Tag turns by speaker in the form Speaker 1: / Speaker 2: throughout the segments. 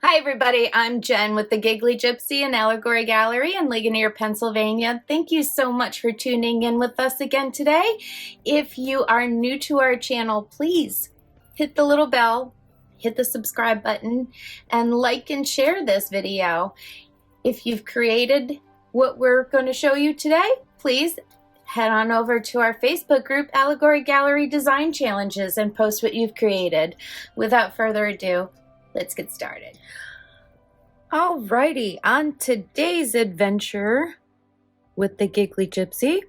Speaker 1: Hi everybody, I'm Jen with the Giggly Gypsy and Allegory Gallery in Ligonier, Pennsylvania. Thank you so much for tuning in with us again today. If you are new to our channel, please hit the little bell, hit the subscribe button, and like and share this video. If you've created what we're going to show you today, please head on over to our Facebook group, Allegory Gallery Design Challenges, and post what you've created. Without further ado, let's get started. Alrighty, on today's adventure with the Giggly Gypsy,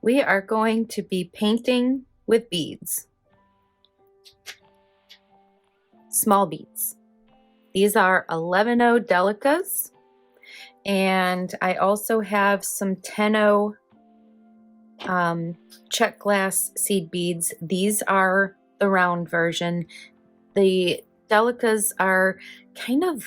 Speaker 1: we are going to be painting with beads. Small beads. These are 11-0 Delicas, and I also have some 10-0 check glass seed beads. These are the round version. The Delicas are kind of,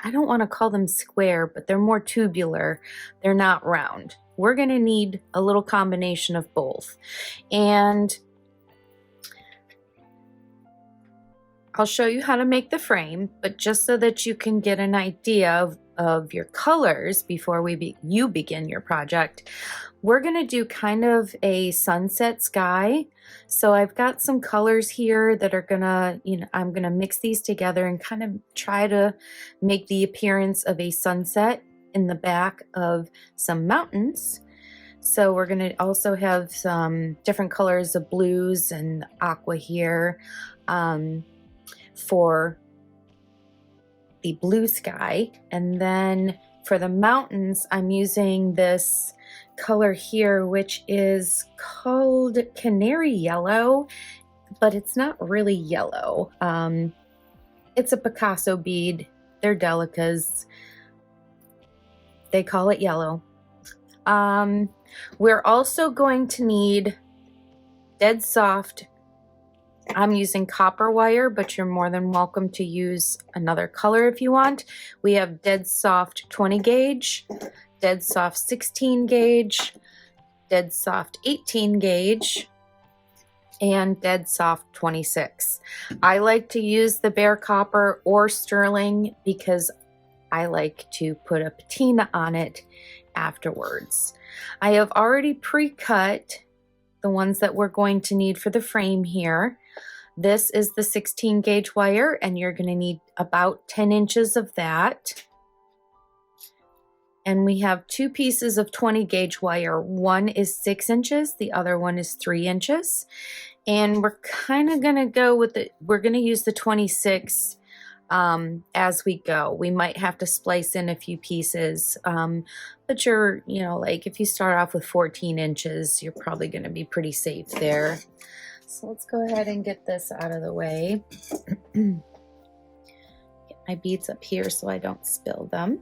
Speaker 1: I don't want to call them square, but they're more tubular. They're not round. We're going to need a little combination of both. And I'll show you how to make the frame, but just so that you can get an idea of your colors before you begin your project, we're going to do kind of a sunset sky. So I've got some colors here that are gonna, I'm gonna mix these together and kind of try to make the appearance of a sunset in the back of some mountains. So we're gonna also have some different colors of blues and aqua here for the blue sky. And then for the mountains, I'm using this color here, which is called Canary Yellow, but it's not really yellow. It's a Picasso bead. They're Delicas. They call it yellow. We're also going to need dead soft. I'm using copper wire, but you're more than welcome to use another color if you want. We have dead soft 20 gauge, dead soft 16 gauge, dead soft 18 gauge, and dead soft 26. I like to use the bare copper or sterling because I like to put a patina on it afterwards. I have already pre-cut the ones that we're going to need for the frame here. This is the 16 gauge wire, and you're going to need about 10 inches of that. And we have two pieces of 20 gauge wire. One is 6 inches, the other one is 3 inches. And we're kind of going to go with we're going to use the 26 as we go. We might have to splice in a few pieces, but you're, like if you start off with 14 inches, you're probably going to be pretty safe there. So let's go ahead and get this out of the way. Get my beads up here so I don't spill them.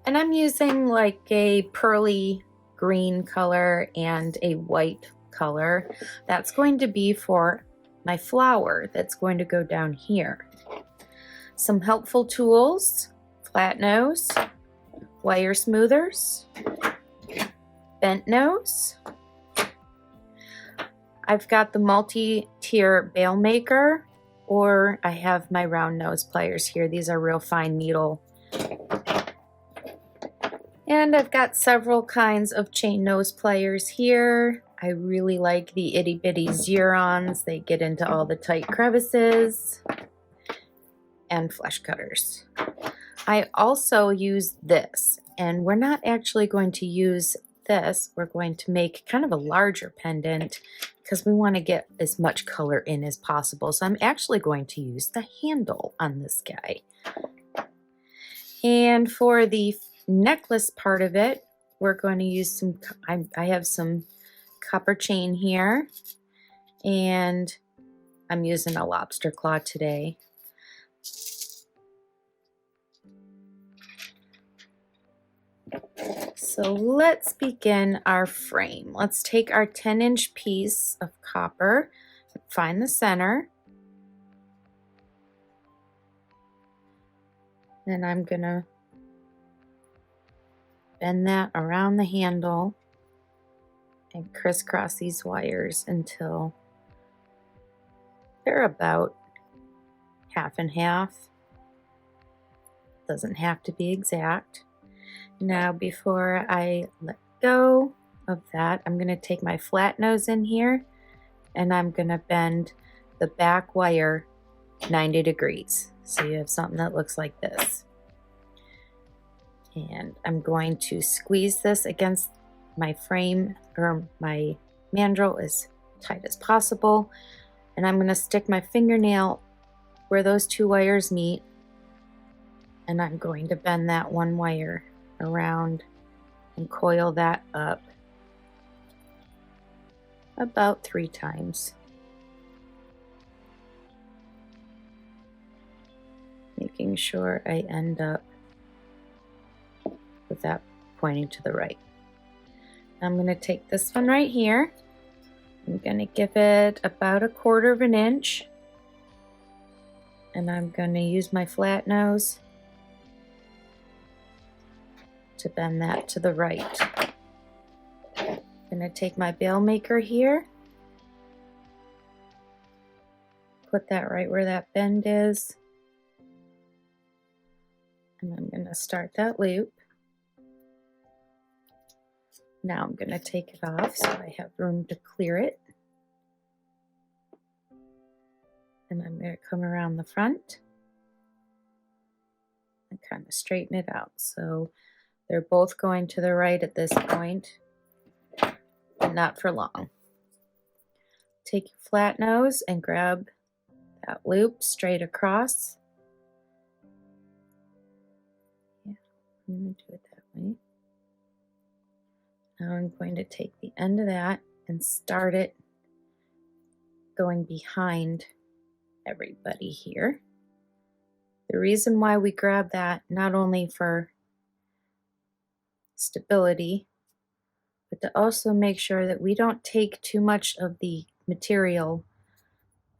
Speaker 1: And I'm using like a pearly green color and a white color. That's going to be for my flower that's going to go down here. Some helpful tools: flat nose, wire smoothers, bent nose. I've got the multi-tier bail maker, or I have my round nose pliers here. These are real fine needle. And I've got several kinds of chain nose pliers here. I really like the itty bitty Xerons. They get into all the tight crevices. And flesh cutters. I also use this, and we're not actually going to use this. We're going to make kind of a larger pendant because we want to get as much color in as possible. So I'm actually going to use the handle on this guy. And for the necklace part of it, we're going to use some, I have some copper chain here, and I'm using a lobster claw today. So let's begin our frame. Let's take our 10-inch piece of copper, find the center, and I'm gonna bend that around the handle and crisscross these wires until they're about half and half. doesn't have to be exact. Now before I let go of that, I'm going to take my flat nose in here and I'm going to bend the back wire 90 degrees. So you have something that looks like this. And I'm going to squeeze this against my frame or my mandrel as tight as possible. And I'm going to stick my fingernail where those two wires meet. And I'm going to bend that one wire around and coil that up about 3 times. Making sure I end up with that pointing to the right. I'm going to take this one right here. I'm going to give it about 1/4 of an inch. And I'm going to use my flat nose to bend that to the right. I'm going to take my bail maker here. Put that right where that bend is. And I'm going to start that loop. Now I'm going to take it off so I have room to clear it. And I'm going to come around the front and kind of straighten it out. So they're both going to the right at this point, but not for long. Take your flat nose and grab that loop straight across. Yeah, I'm going to do it that way. Now I'm going to take the end of that and start it going behind everybody here. The reason why we grab that, not only for stability, but to also make sure that we don't take too much of the material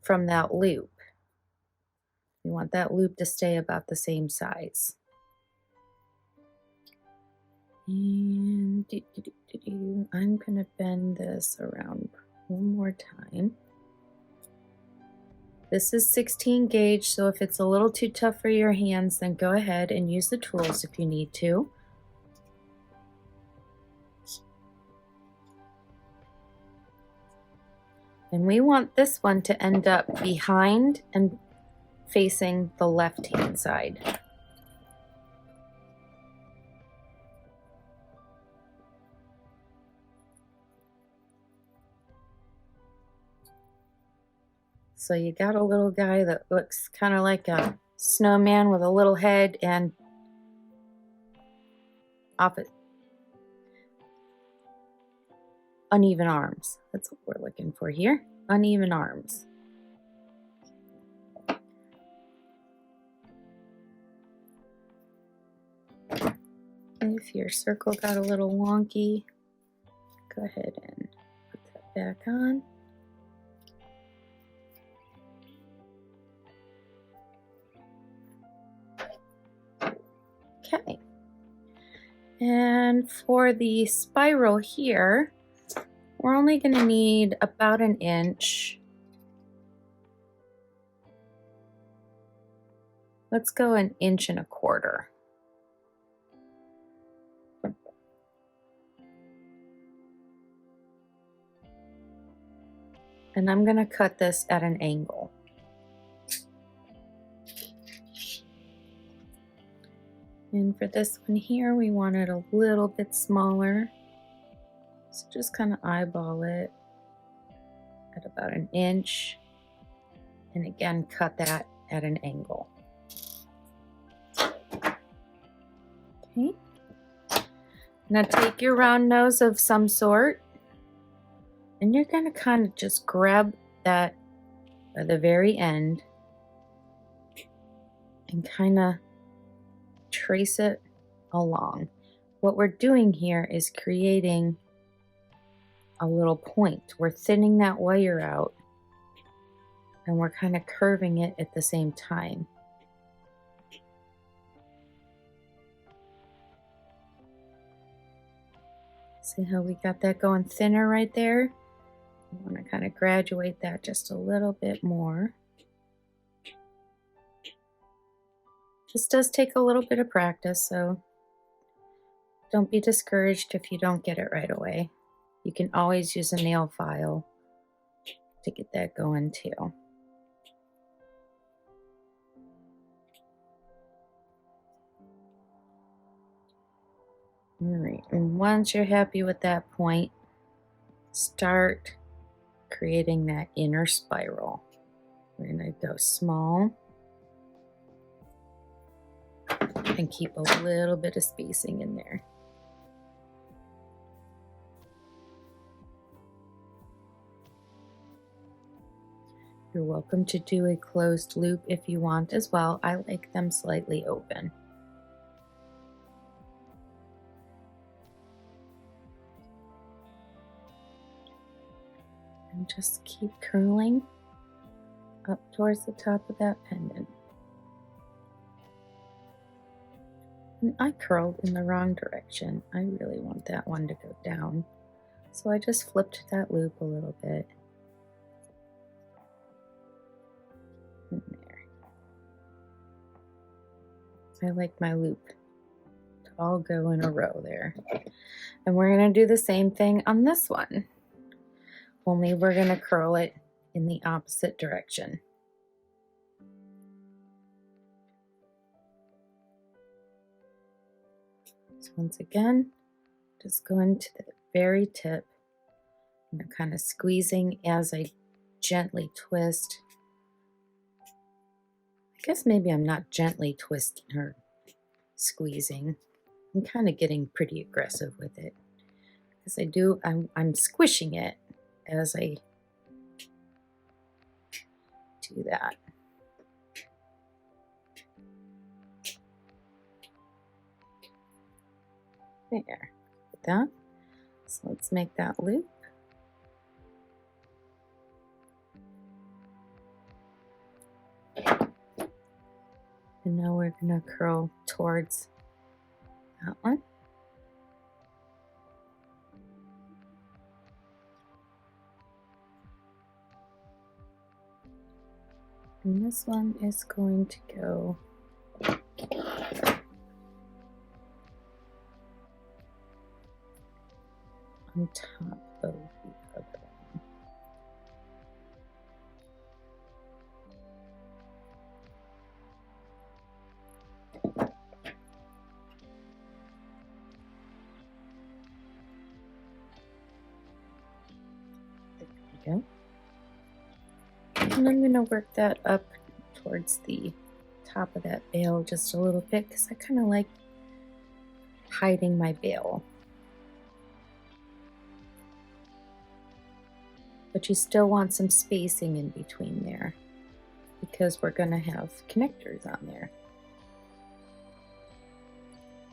Speaker 1: from that loop. We want that loop to stay about the same size. And I'm going to bend this around one more time. This is 16 gauge, so if it's a little too tough for your hands, then go ahead and use the tools if you need to. And we want this one to end up behind and facing the left-hand side. So you got a little guy that looks kind of like a snowman with a little head and uneven arms. That's what we're looking for here. Uneven arms. If your circle got a little wonky, go ahead and put that back on. Okay. And for the spiral here, we're only going to need about 1 inch. Let's go 1.25 inches. And I'm going to cut this at an angle. And for this one here, we want it a little bit smaller. So just kind of eyeball it at about 1 inch. And again, cut that at an angle. Okay. Now take your round nose of some sort. And you're going to kind of just grab that at the very end and kind of trace it along. What we're doing here is creating a little point. We're thinning that wire out and we're kind of curving it at the same time. See how we got that going thinner right there? I want to kind of graduate that just a little bit more. This does take a little bit of practice, so don't be discouraged if you don't get it right away. You can always use a nail file to get that going too. All right, and once you're happy with that point, start creating that inner spiral. We're going to go small and keep a little bit of spacing in there. You're welcome to do a closed loop if you want as well. I like them slightly open. And just keep curling up towards the top of that pendant. And I curled in the wrong direction. I really want that one to go down. So I just flipped that loop a little bit. In there. I like my loop to all go in a row there. And we're going to do the same thing on this one. Only we're going to curl it in the opposite direction. So once again, just go into the very tip and I'm kind of squeezing as I gently twist. I guess maybe I'm not gently twisting or squeezing. I'm kind of getting pretty aggressive with it because I'm squishing it as I do that. There, like that. So let's make that loop. And now we're going to curl towards that one. And this one is going to go on top of the other one. There we go. And I'm going to work that up towards the top of that veil just a little bit because I kind of like hiding my veil. But you still want some spacing in between there because we're going to have connectors on there.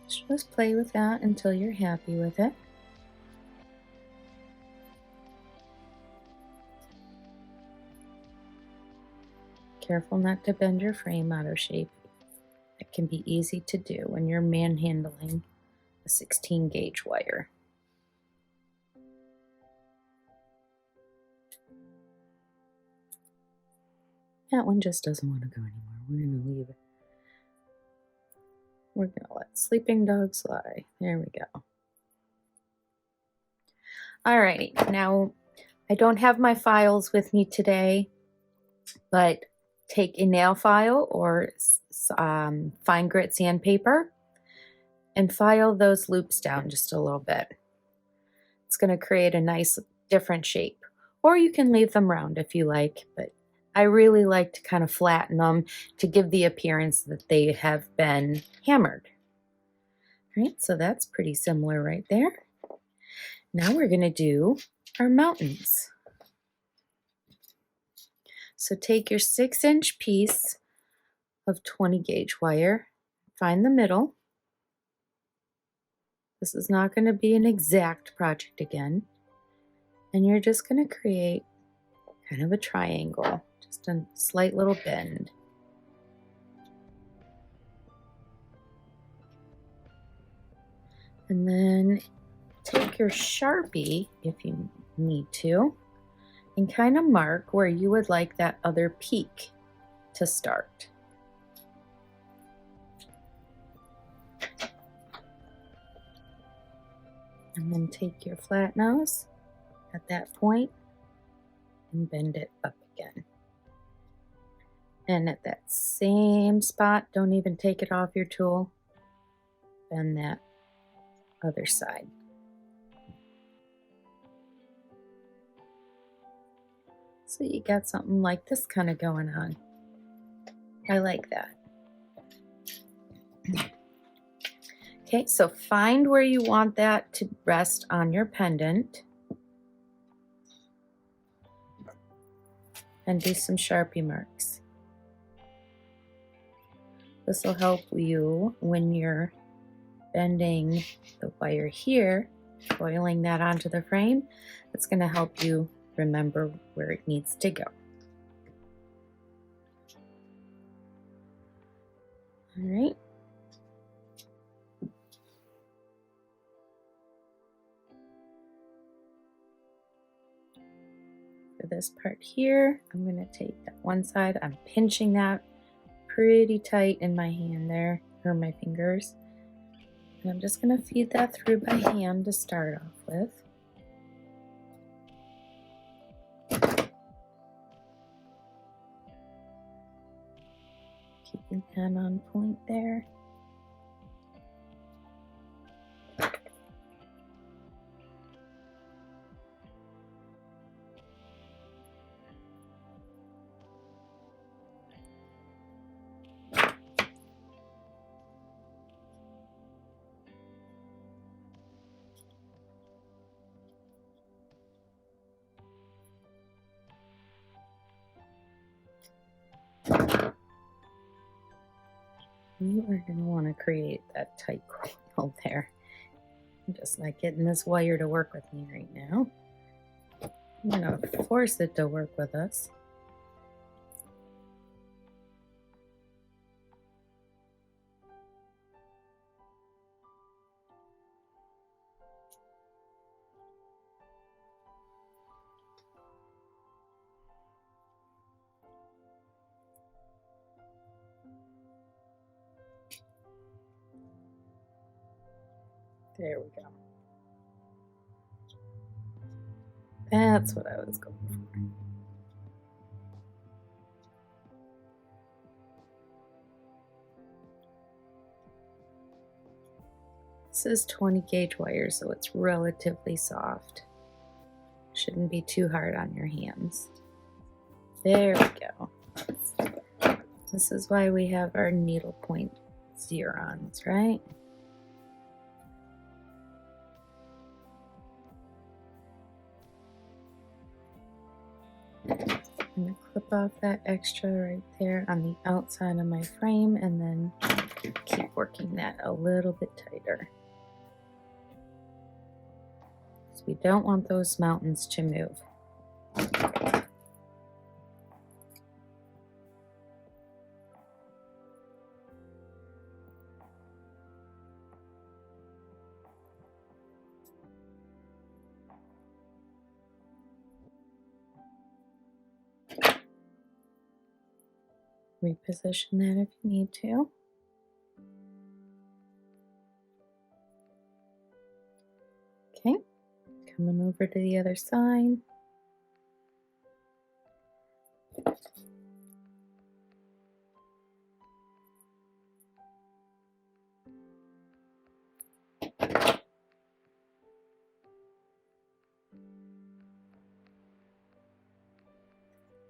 Speaker 1: Just play with that until you're happy with it. Careful not to bend your frame out of shape. It can be easy to do when you're manhandling a 16 gauge wire. That one just doesn't want to go anymore. We're going to leave it. We're going to let sleeping dogs lie. There we go. All right, now I don't have my files with me today, but take a nail file or fine grit sandpaper and file those loops down just a little bit. It's going to create a nice different shape, or you can leave them round if you like, but I really like to kind of flatten them to give the appearance that they have been hammered. All right, so that's pretty similar right there. Now we're going to do our mountains. So take your 6-inch piece of 20 gauge wire, find the middle. This is not going to be an exact project again. And you're just going to create kind of a triangle, just a slight little bend. And then take your Sharpie, if you need to, and kind of mark where you would like that other peak to start. And then take your flat nose at that point and bend it up again. And at that same spot, don't even take it off your tool, bend that other side. So you got something like this kind of going on. I like that. Okay, so find where you want that to rest on your pendant. And do some Sharpie marks. This will help you when you're bending the wire here, coiling that onto the frame. It's going to help you remember where it needs to go. All right. For this part here, I'm going to take that one side. I'm pinching that pretty tight in my hand there, or my fingers. And I'm just going to feed that through by hand to start off with. Keeping that on point there. You are going to want to create that tight coil there. I'm just not getting this wire to work with me right now. I'm going to force it to work with us. There we go. That's what I was going for. This is 20 gauge wire, so it's relatively soft. Shouldn't be too hard on your hands. There we go. This is why we have our needle point zero-ons, right? I'm going to clip off that extra right there on the outside of my frame and then keep working that a little bit tighter. So we don't want those mountains to move. Reposition that if you need to. Okay, coming over to the other side.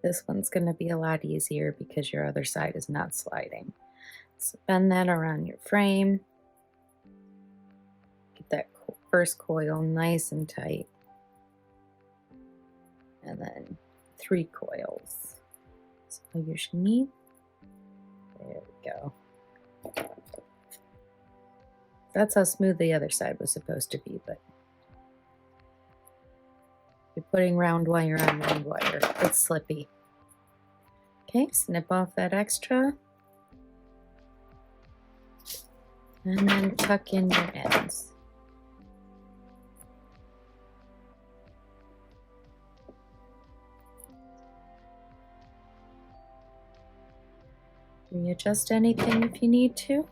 Speaker 1: This one's going to be a lot easier because your other side is not sliding. So bend that around your frame. Get that first coil nice and tight. And then 3 coils. That's all you should need. There we go. That's how smooth the other side was supposed to be, but you're putting round wire on round wire. It's slippy. Okay, snip off that extra. And then tuck in your ends. Readjust anything if you need to.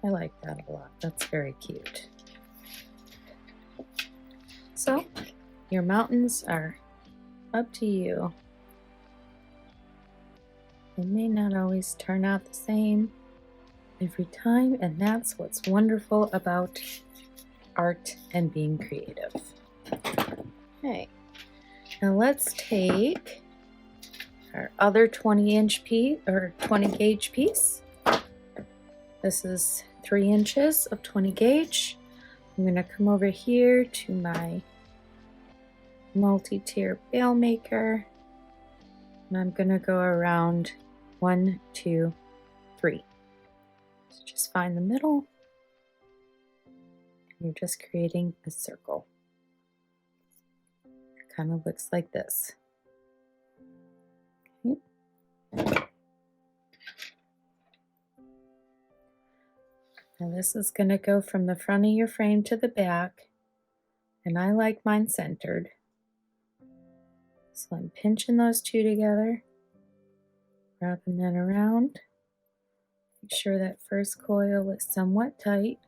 Speaker 1: I like that a lot. That's very cute. So your mountains are up to you. They may not always turn out the same every time, and that's what's wonderful about art and being creative. Okay, now let's take our other 20-inch piece or 20 gauge piece. This is 3 inches of 20 gauge. I'm going to come over here to my multi-tier bail maker, and I'm going to go around 1, 2, 3. So just find the middle. You're just creating a circle. It kind of looks like this. Okay. Now this is going to go from the front of your frame to the back, and I like mine centered. So I'm pinching those two together, wrapping that around. Make sure that first coil is somewhat tight.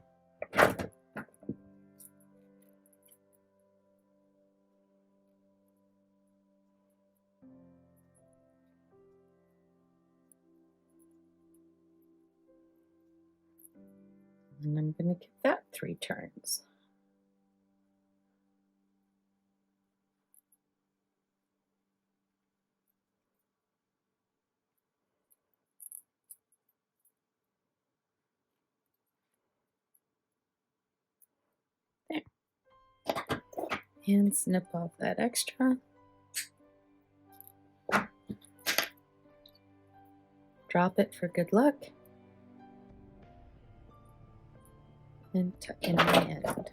Speaker 1: And I'm going to give that 3 turns. There. And snip off that extra. Drop it for good luck. And tuck in the end.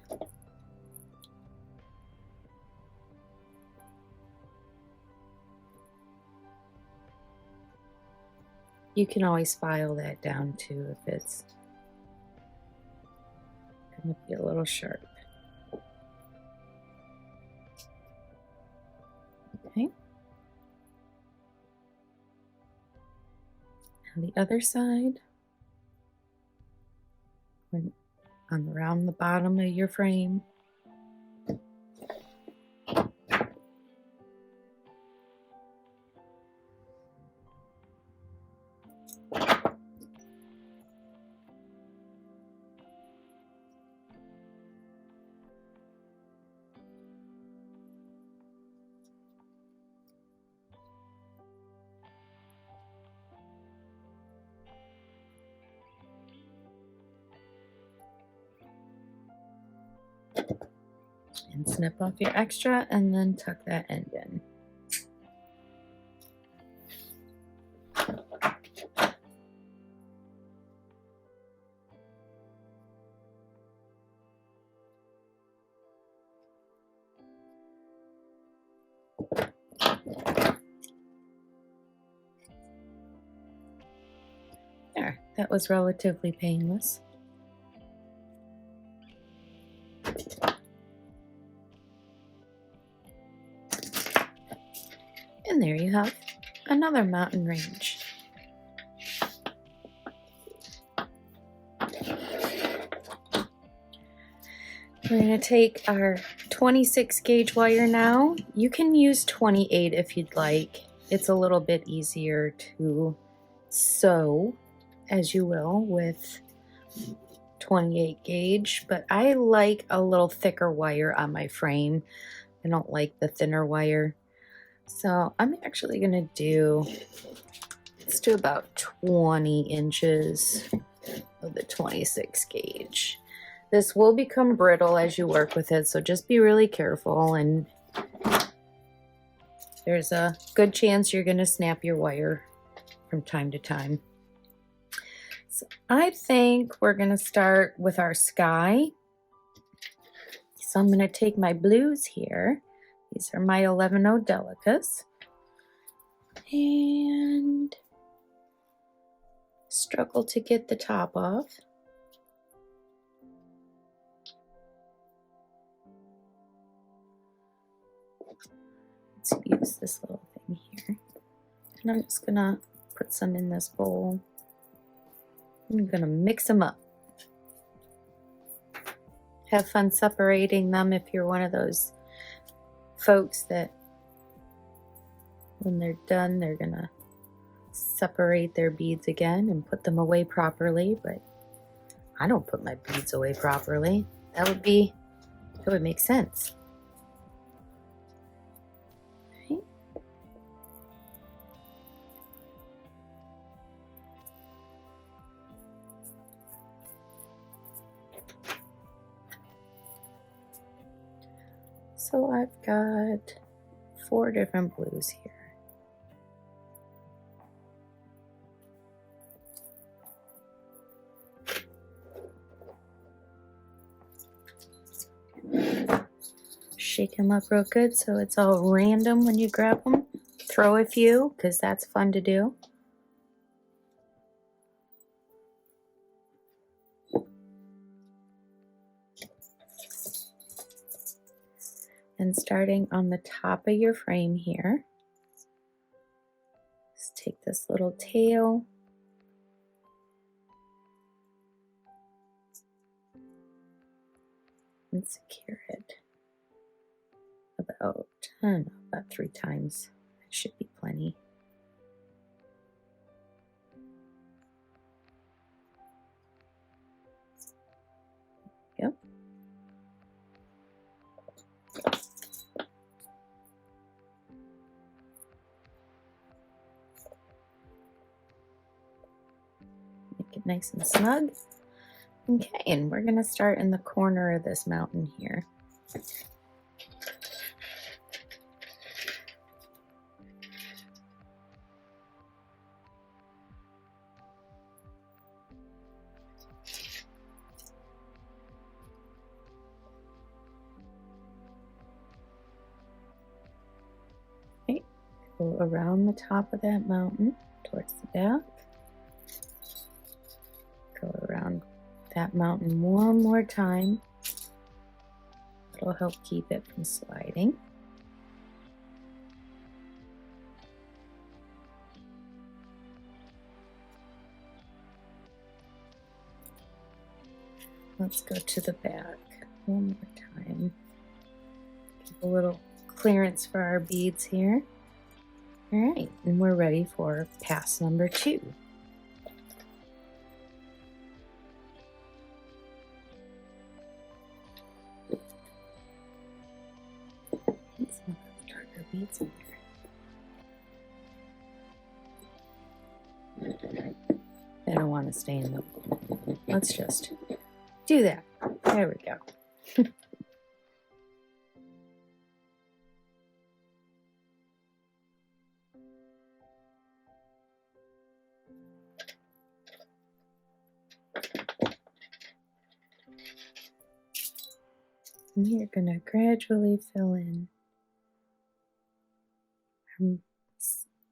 Speaker 1: You can always file that down too if it's going to be a little sharp. Okay. Now the other side. Around the bottom of your frame. And snip off your extra and then tuck that end in. There, that was relatively painless. And there you have another mountain range. We're going to take our 26 gauge wire now. You can use 28 if you'd like. It's a little bit easier to sew, as you will, with 28 gauge, but I like a little thicker wire on my frame. I don't like the thinner wire. So I'm actually going to do, let's do about 20 inches of the 26 gauge. This will become brittle as you work with it, so just be really careful, and there's a good chance you're going to snap your wire from time to time. So I think we're going to start with our sky. So I'm going to take my blues here. These are my 11-0 Delicas. And struggle to get the top off. Let's use this little thing here. And I'm just going to put some in this bowl. I'm going to mix them up. have fun separating them if you're one of those folks that when they're done, they're gonna separate their beads again and put them away properly, but I don't put my beads away properly. That would make sense. Right? So I've got 4 different blues here. Shake them up real good so it's all random when you grab them. Throw a few because that's fun to do. And starting on the top of your frame here, just take this little tail and secure it about 3 times. That should be plenty. Yep. Make it nice and snug. Okay, and we're going to start in the corner of this mountain here. Okay, go around the top of that mountain towards the back. Go around that mountain one more time. It'll help keep it from sliding. Let's go to the back one more time. Give a little clearance for our beads here. All right, and we're ready for pass number 2. Beads in there. They don't want to stay in them. Let's just do that. There we go. And you're going to gradually fill in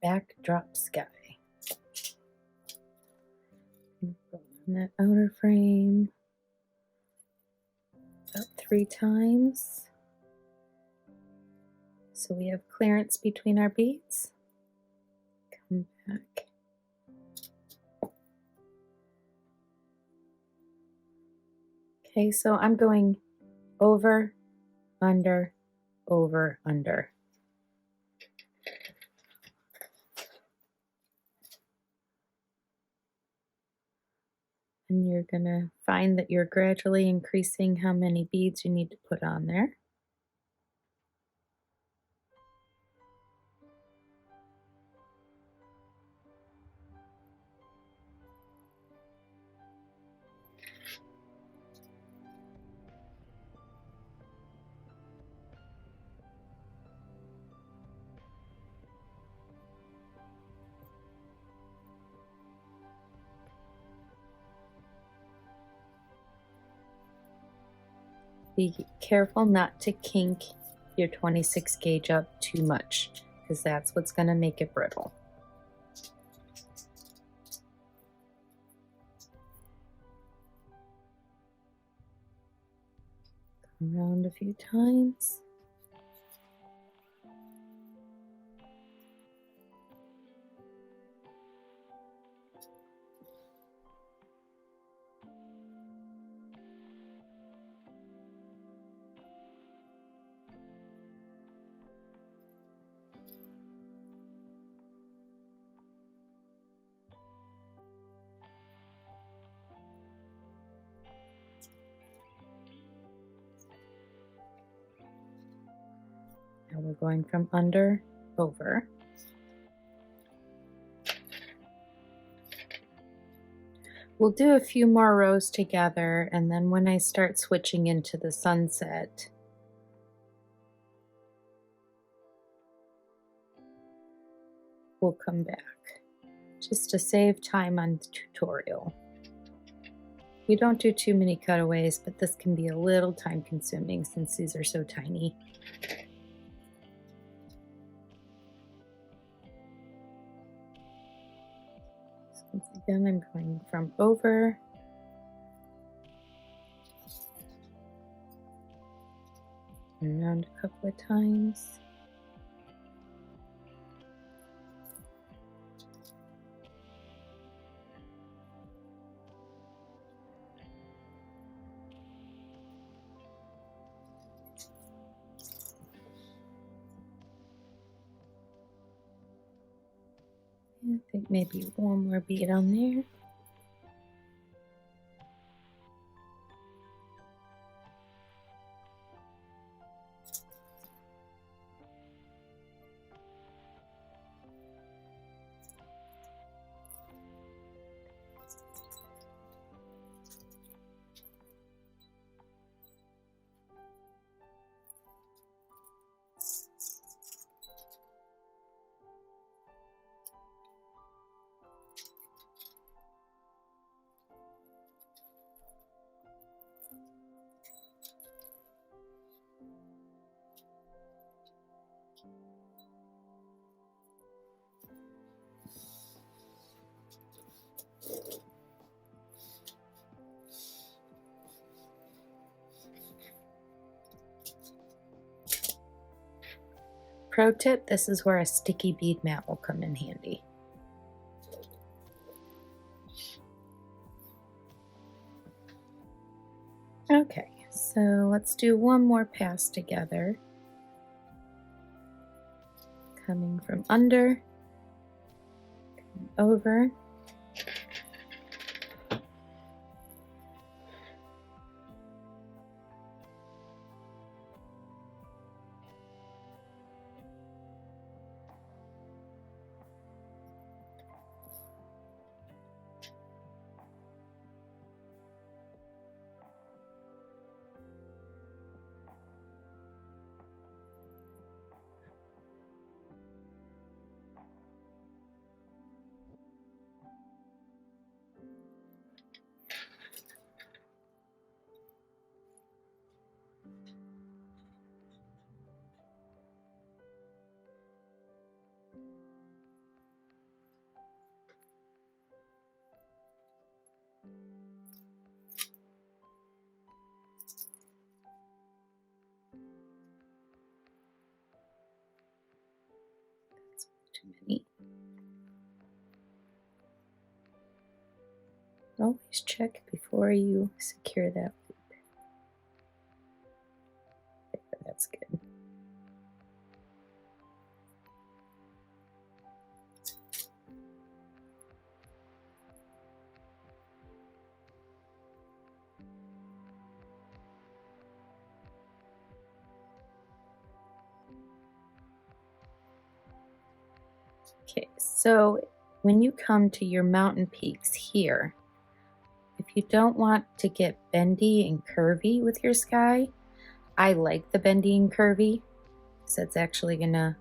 Speaker 1: backdrop sky. On that outer frame about 3 times. So we have clearance between our beads. Come back. Okay, so I'm going over, under, over, under. And you're going to find that you're gradually increasing how many beads you need to put on there. Be careful not to kink your 26 gauge up too much, because that's what's going to make it brittle. Come around a few times. we're going from under over. We'll do a few more rows together, and then when I start switching into the sunset, we'll come back just to save time on the tutorial. We don't do too many cutaways, but this can be a little time consuming since these are so tiny. So once again, I'm going from over. Around a couple of times. I think maybe one more bead on there. Pro tip, this is where a sticky bead mat will come in handy. Okay, so let's do one more pass together. Coming from under, coming over. Too many. Always check before you secure that loop. Okay, that's good. Okay, so when you come to your mountain peaks here, if you don't want to get bendy and curvy with your sky, I like the bendy and curvy, so it's actually gonna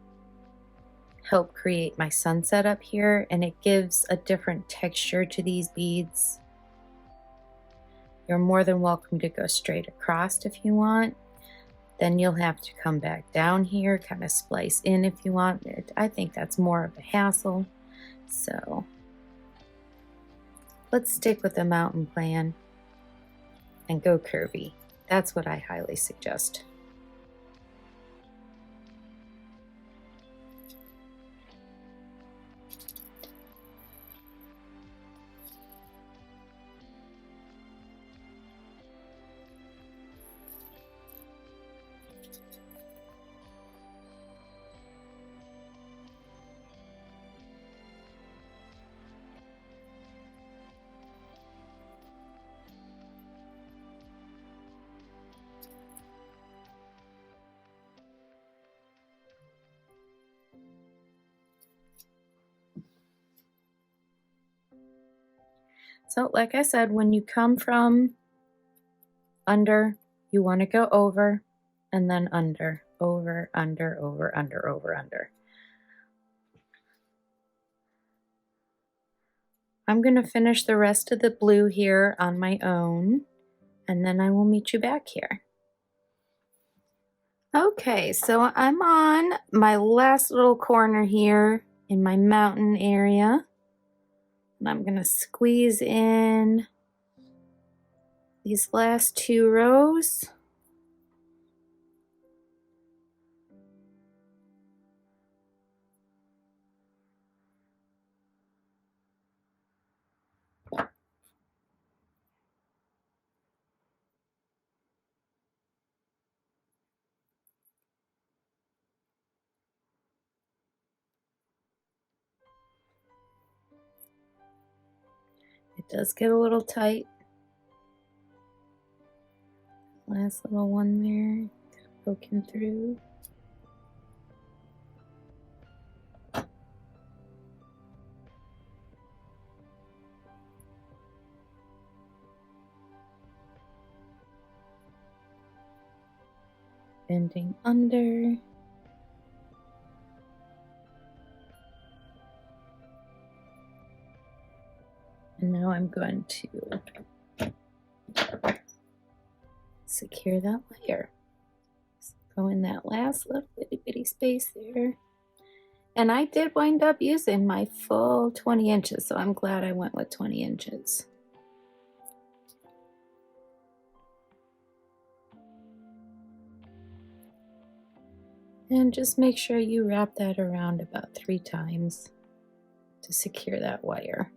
Speaker 1: help create my sunset up here, and it gives a different texture to these beads. You're more than welcome to go straight across if you want. Then you'll have to come back down here, kind of splice in if you want it. I think that's more of a hassle. So let's stick with the mountain plan and go curvy. That's what I highly suggest. So like I said, when you come from under, you want to go over and then under, over, under, over, under, over, under. I'm going to finish the rest of the blue here on my own, and then I will meet you back here. Okay, so I'm on my last little corner here in my mountain area, and I'm going to squeeze in these last 2 rows. It does get a little tight. Last little one there, poking through. Bending under. And now I'm going to secure that wire. So go in that last little bitty bitty space there. And I did wind up using my full 20 inches, so I'm glad I went with 20 inches. And just make sure you wrap that around about 3 times to secure that wire.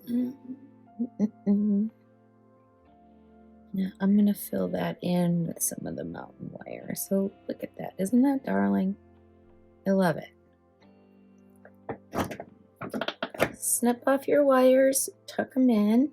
Speaker 1: Now I'm going to fill that in with some of the mountain wire. So look at that. Isn't that darling? I love it. Snip off your wires, tuck them in.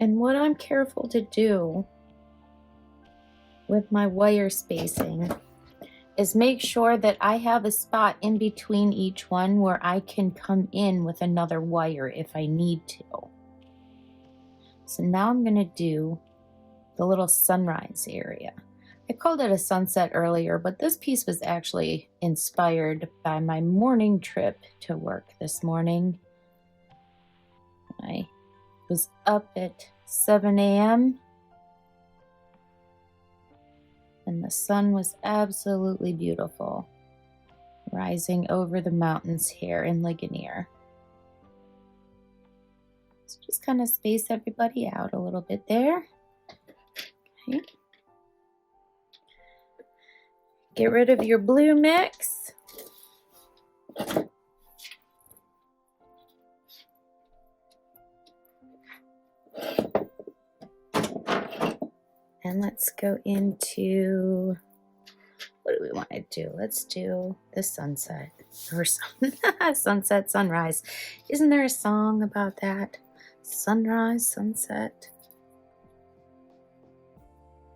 Speaker 1: And what I'm careful to do with my wire spacing is make sure that I have a spot in between each one where I can come in with another wire if I need to. So now I'm going to do the little sunrise area. I called it a sunset earlier, but this piece was actually inspired by my morning trip to work this morning. I was up at 7 a.m. and the sun was absolutely beautiful, rising over the mountains here in Ligonier. So just kind of space everybody out a little bit there. Okay. Get rid of your blue mix. And let's go into, what do we want to do? Let's do the sunset, or sunset, sunrise. Isn't there a song about that? Sunrise, sunset.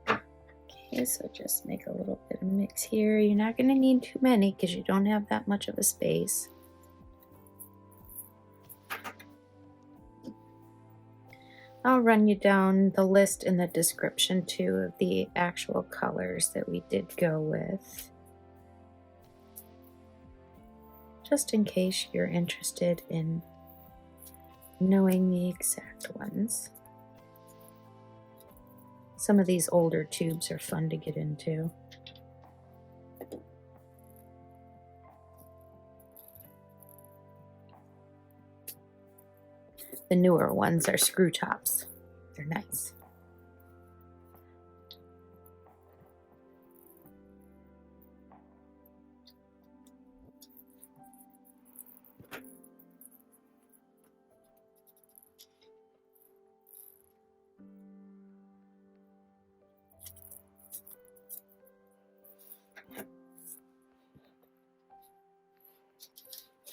Speaker 1: Okay, so just make a little bit of mix here. You're not going to need too many because you don't have that much of a space. I'll run you down the list in the description too of the actual colors that we did go with, just in case you're interested in knowing the exact ones. Some of these older tubes are fun to get into. The newer ones are screw tops. They're nice.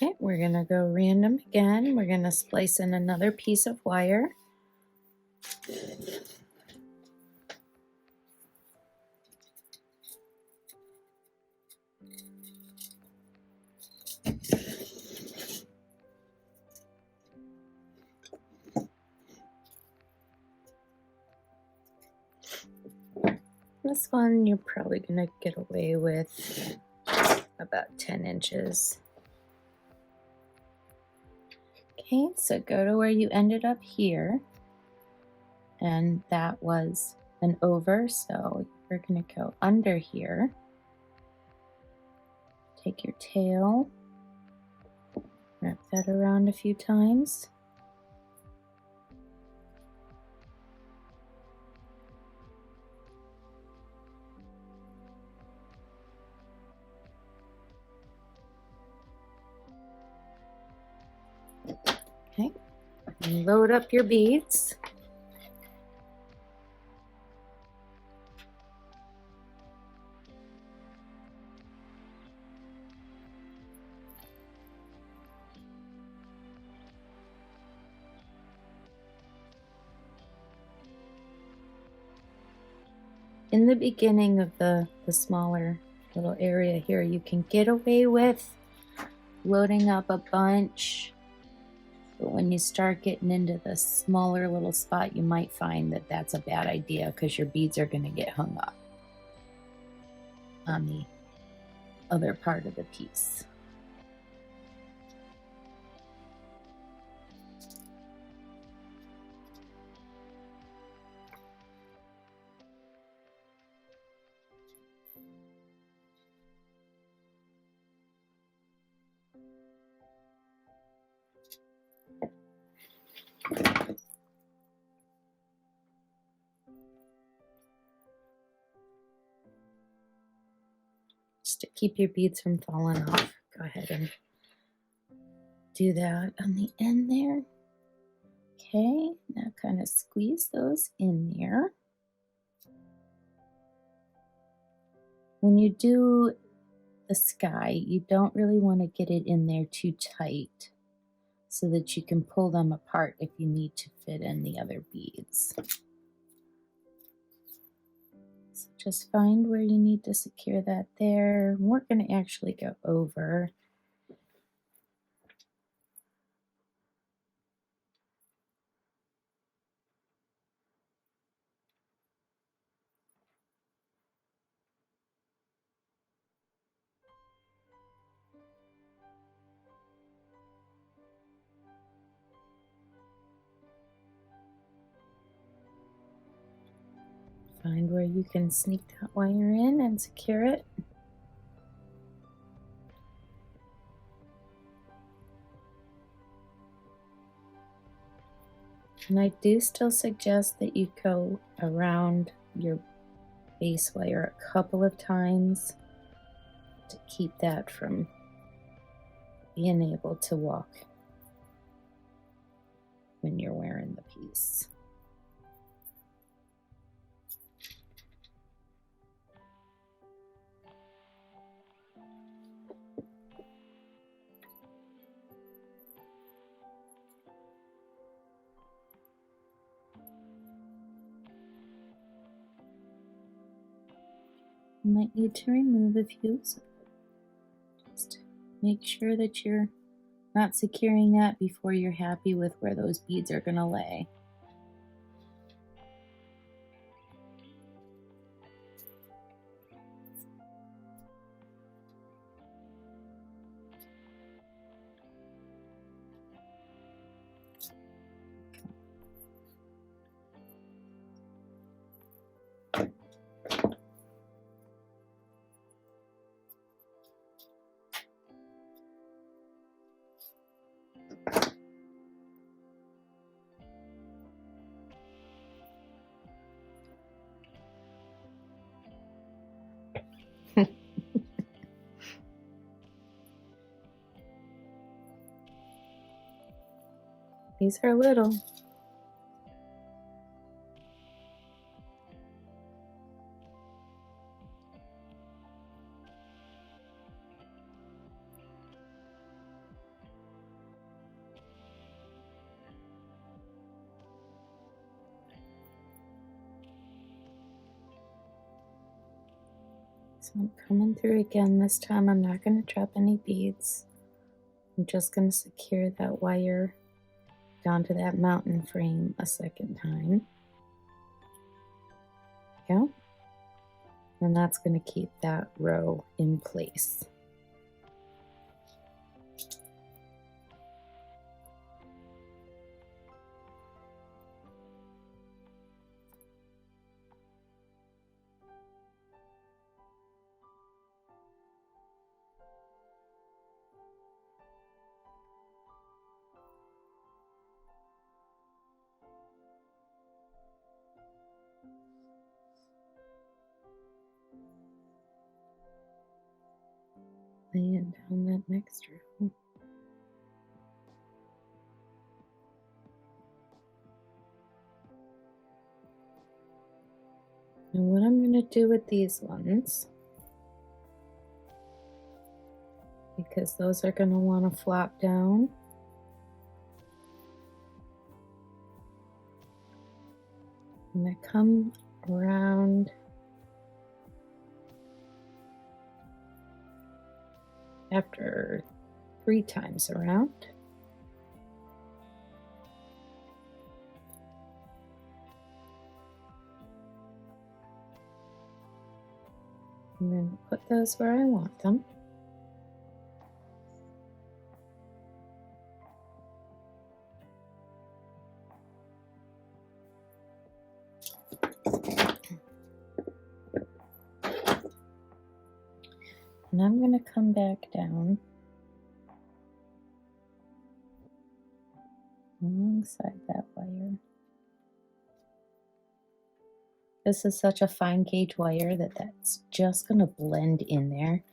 Speaker 1: Okay, we're going to go random again. We're going to splice in another piece of wire. This one you're probably going to get away with about 10 inches. Okay, so go to where you ended up here. And that was an over, so we're going to go under here. Take your tail, wrap that around a few times. Okay, and load up your beads. In the beginning of the smaller little area here, you can get away with loading up a bunch. But when you start getting into the smaller little spot, you might find that that's a bad idea because your beads are going to get hung up on the other part of the piece. Just to keep your beads from falling off, go ahead and do that on the end there. Okay, now kind of squeeze those in there. When you do the sky, you don't really want to get it in there too tight so that you can pull them apart if you need to fit in the other beads. So just find where you need to secure that there. We're going to actually go over. Find where you can sneak that wire in and secure it. And I do still suggest that you go around your base wire a couple of times to keep that from being able to walk when you're wearing the piece. You might need to remove a few, so just make sure that you're not securing that before you're happy with where those beads are going to lay. These are little. So I'm coming through again. This time I'm not going to drop any beads. I'm just going to secure that wire down to that mountain frame a second time. Yeah. And that's going to keep that row in place. Laying down that next row. Now what I'm going to do with these ones, because those are going to want to flop down, I'm going to come around after 3 times around. And then put those where I want them. And I'm going to come back down alongside that wire. This is such a fine gauge wire that's just going to blend in there.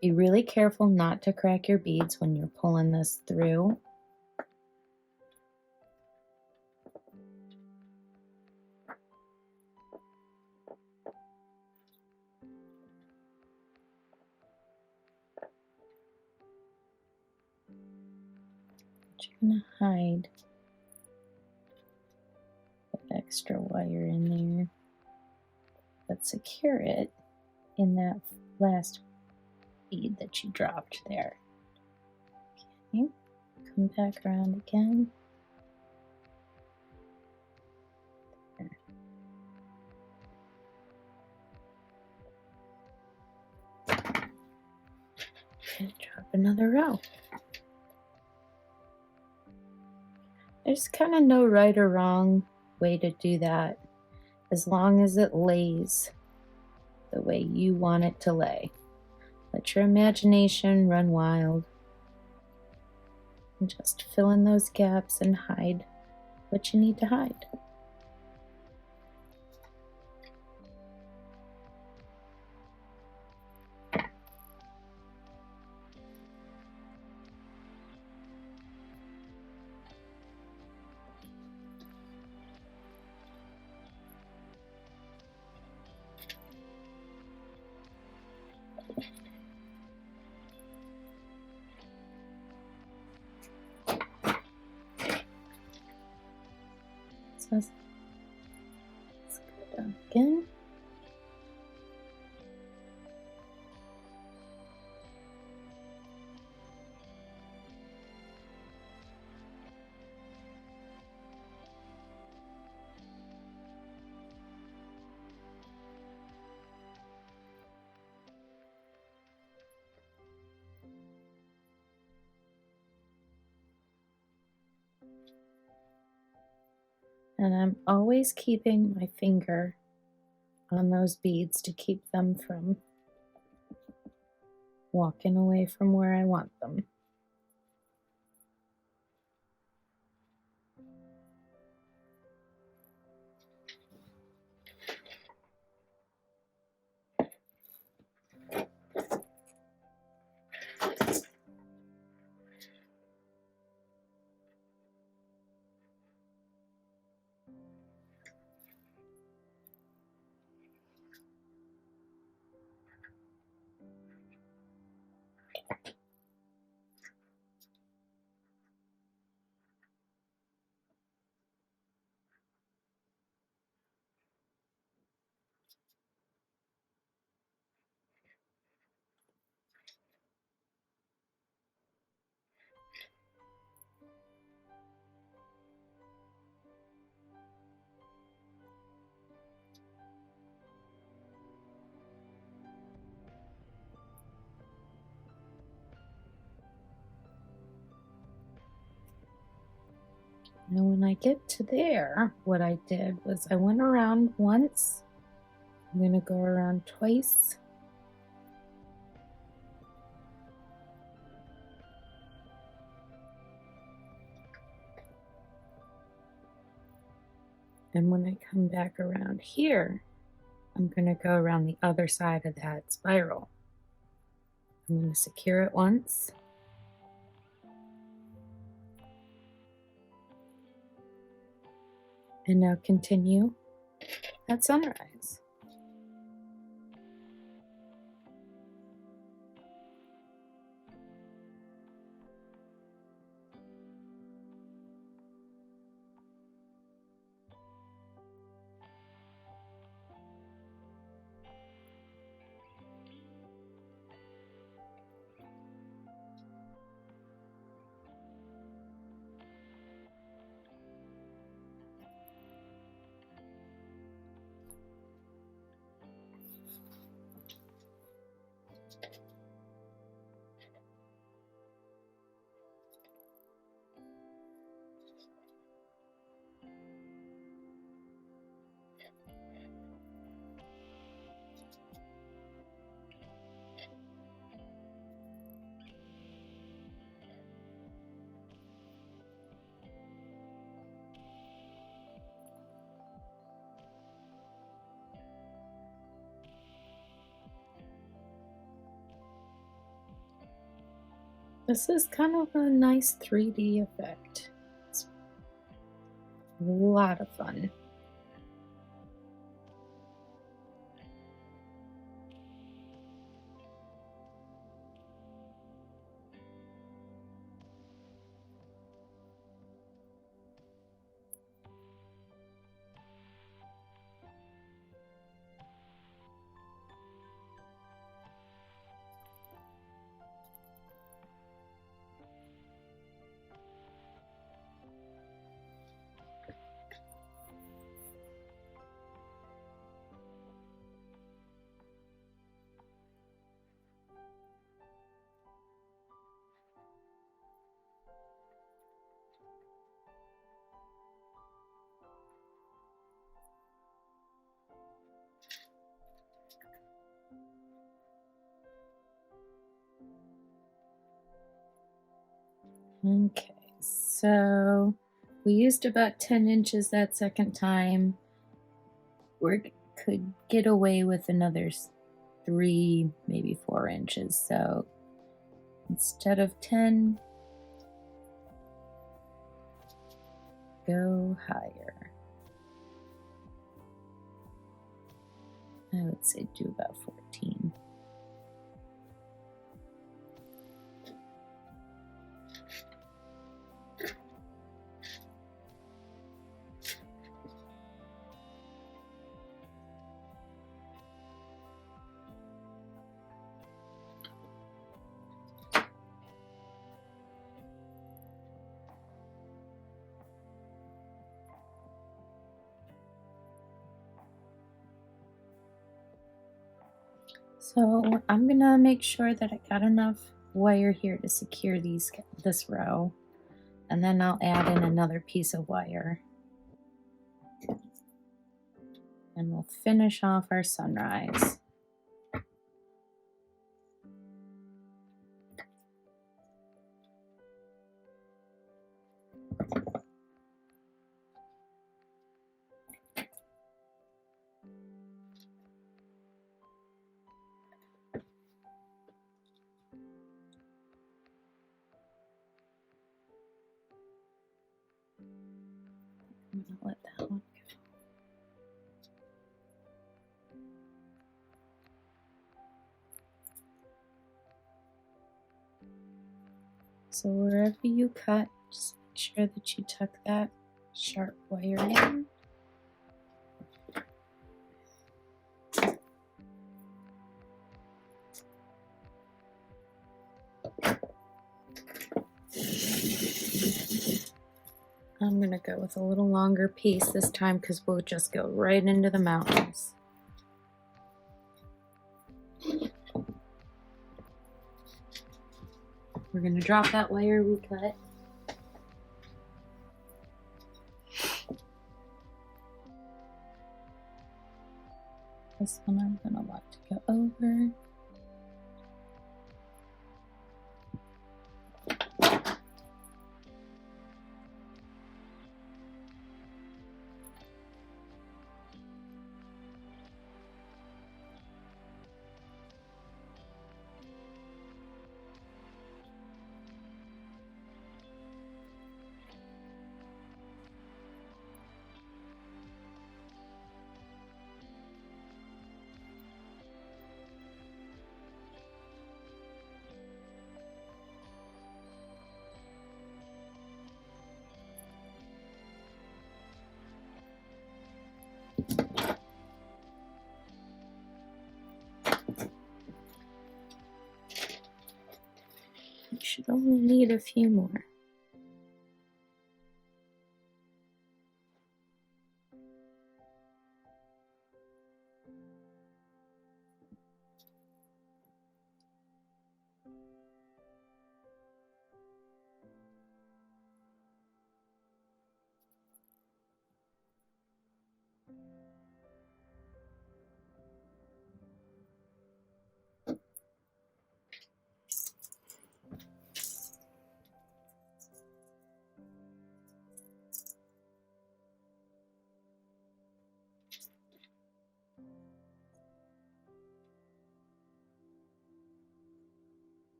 Speaker 1: Be really careful not to crack your beads when you're pulling this through. You're going to hide the extra wire in there, but secure it in that last bead that you dropped there. Okay, come back around again. There. And drop another row. There's kind of no right or wrong way to do that, as long as it lays the way you want it to lay. Let your imagination run wild. And just fill in those gaps and hide what you need to hide. So let's go down again. And I'm always keeping my finger on those beads to keep them from walking away from where I want them. Now when I get to there, what I did was I went around once. I'm going to go around twice. And when I come back around here, I'm going to go around the other side of that spiral. I'm going to secure it once. And now continue at sunrise. This is kind of a nice 3D effect. It's a lot of fun. Okay, so we used about 10 inches that second time. We could get away with another 3, maybe 4 inches. So instead of 10, go higher. I would say do about 14. So I'm gonna make sure that I got enough wire here to secure this row, and then I'll add in another piece of wire, and we'll finish off our sunrise. I'm gonna let that one go. So wherever you cut, just make sure that you tuck that sharp wire in. I'm going to go with a little longer piece this time because we'll just go right into the mountains. We're going to drop that wire we cut. This one I'm going to want to go over. You should only need a few more.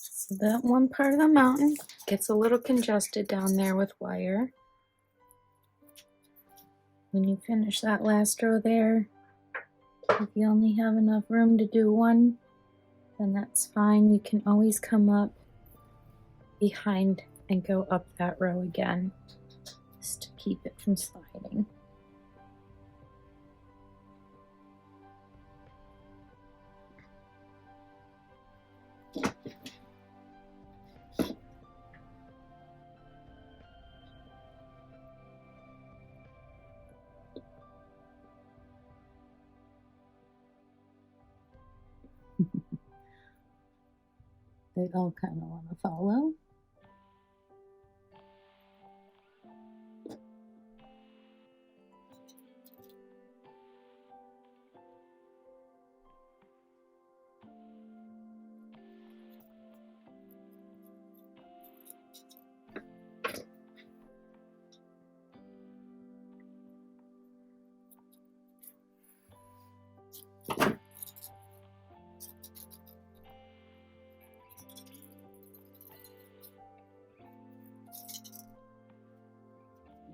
Speaker 1: So that one part of the mountain gets a little congested down there with wire. When you finish that last row there, if you only have enough room to do one, then that's fine. You can always come up behind and go up that row again, just to keep it from sliding. They all kind of want to follow.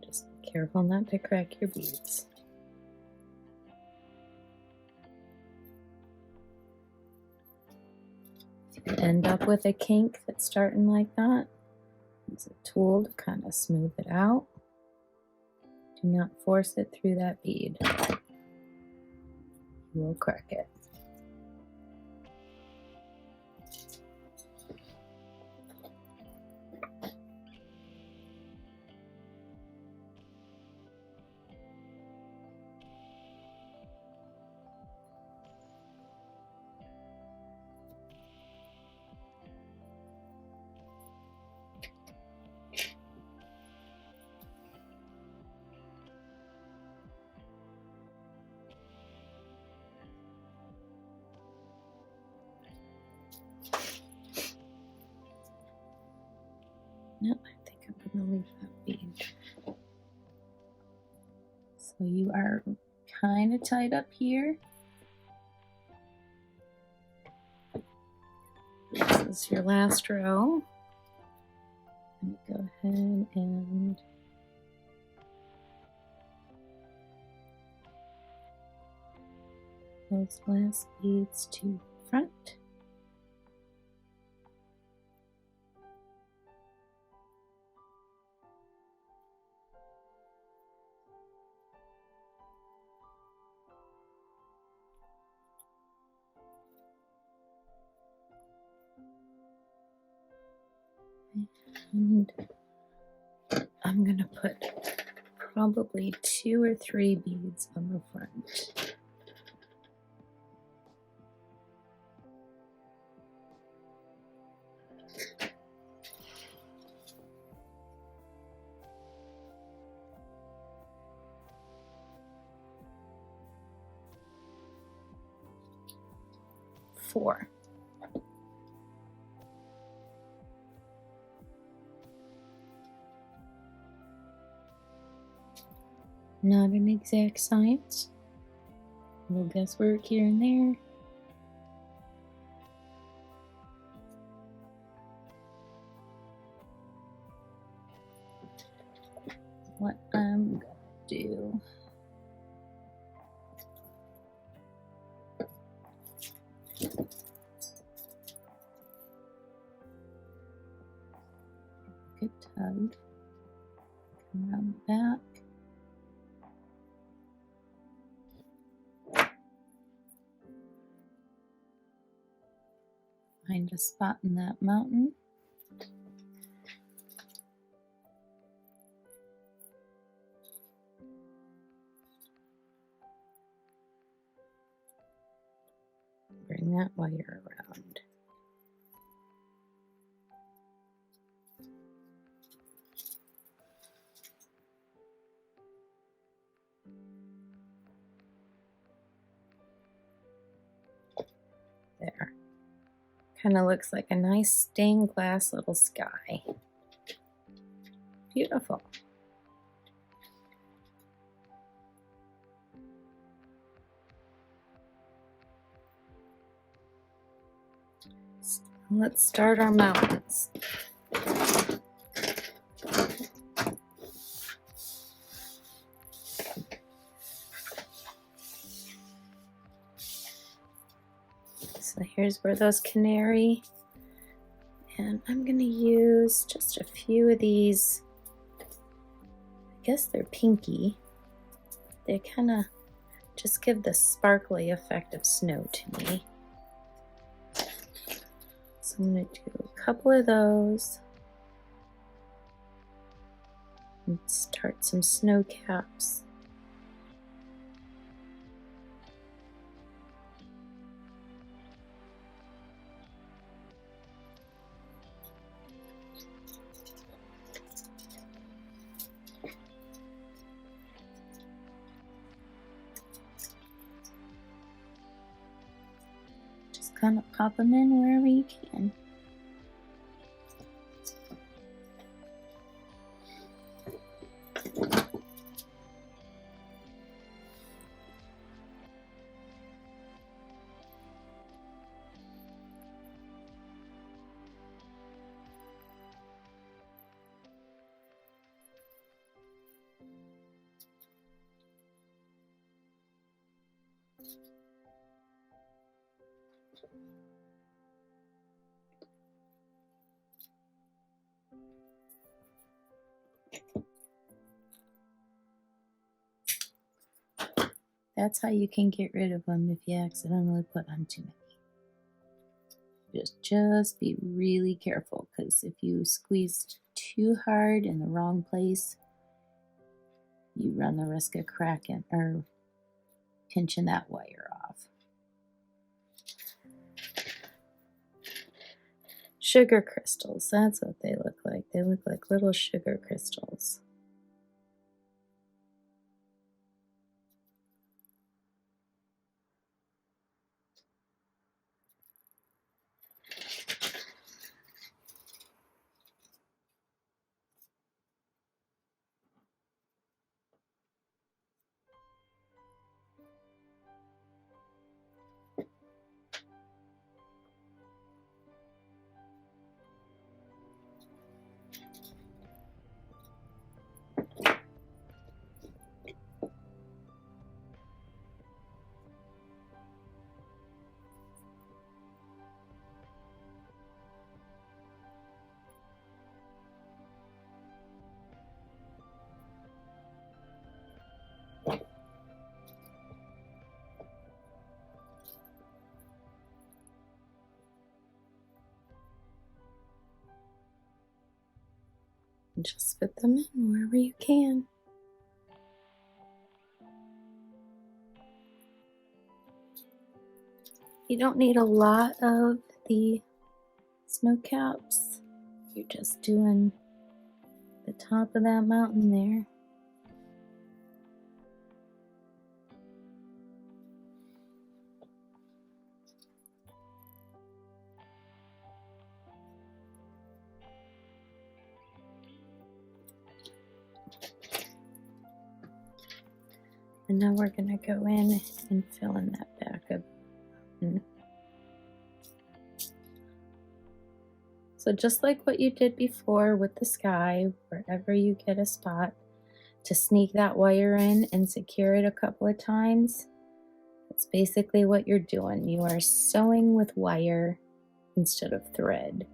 Speaker 1: Just be careful not to crack your beads. If you end up with a kink that's starting like that, use a tool to kind of smooth it out. Do not force it through that bead. You will crack it. Nope, I think I'm going to leave that bead. So you are kind of tied up here. This is your last row. I'm going to go ahead and those last beads to front. And I'm going to put probably 2 or 3 beads on the front. before. Not an exact science. A little guesswork here and there. What I'm gonna do. Good tug. Come around the back. Find a spot in that mountain. Bring that wire around. There. Kind of looks like a nice stained glass little sky. Beautiful. So let's start our mountains. So here's where those canary, and I'm going to use just a few of these. I guess they're pinky. They kind of just give the sparkly effect of snow to me. So I'm going to do a couple of those and start some snow caps. Kind of pop them in wherever you can. That's how you can get rid of them if you accidentally put on too many. Just be really careful, because if you squeeze too hard in the wrong place, you run the risk of cracking or pinching that wire off. Sugar crystals, that's what they look like. They look like little sugar crystals. And just fit them in wherever you can. You don't need a lot of the snow caps. You're just doing the top of that mountain there. And now we're going to go in and fill in that back of button. So just like what you did before with the sky, wherever you get a spot to sneak that wire in and secure it a couple of times, that's basically what you're doing. You are sewing with wire instead of thread.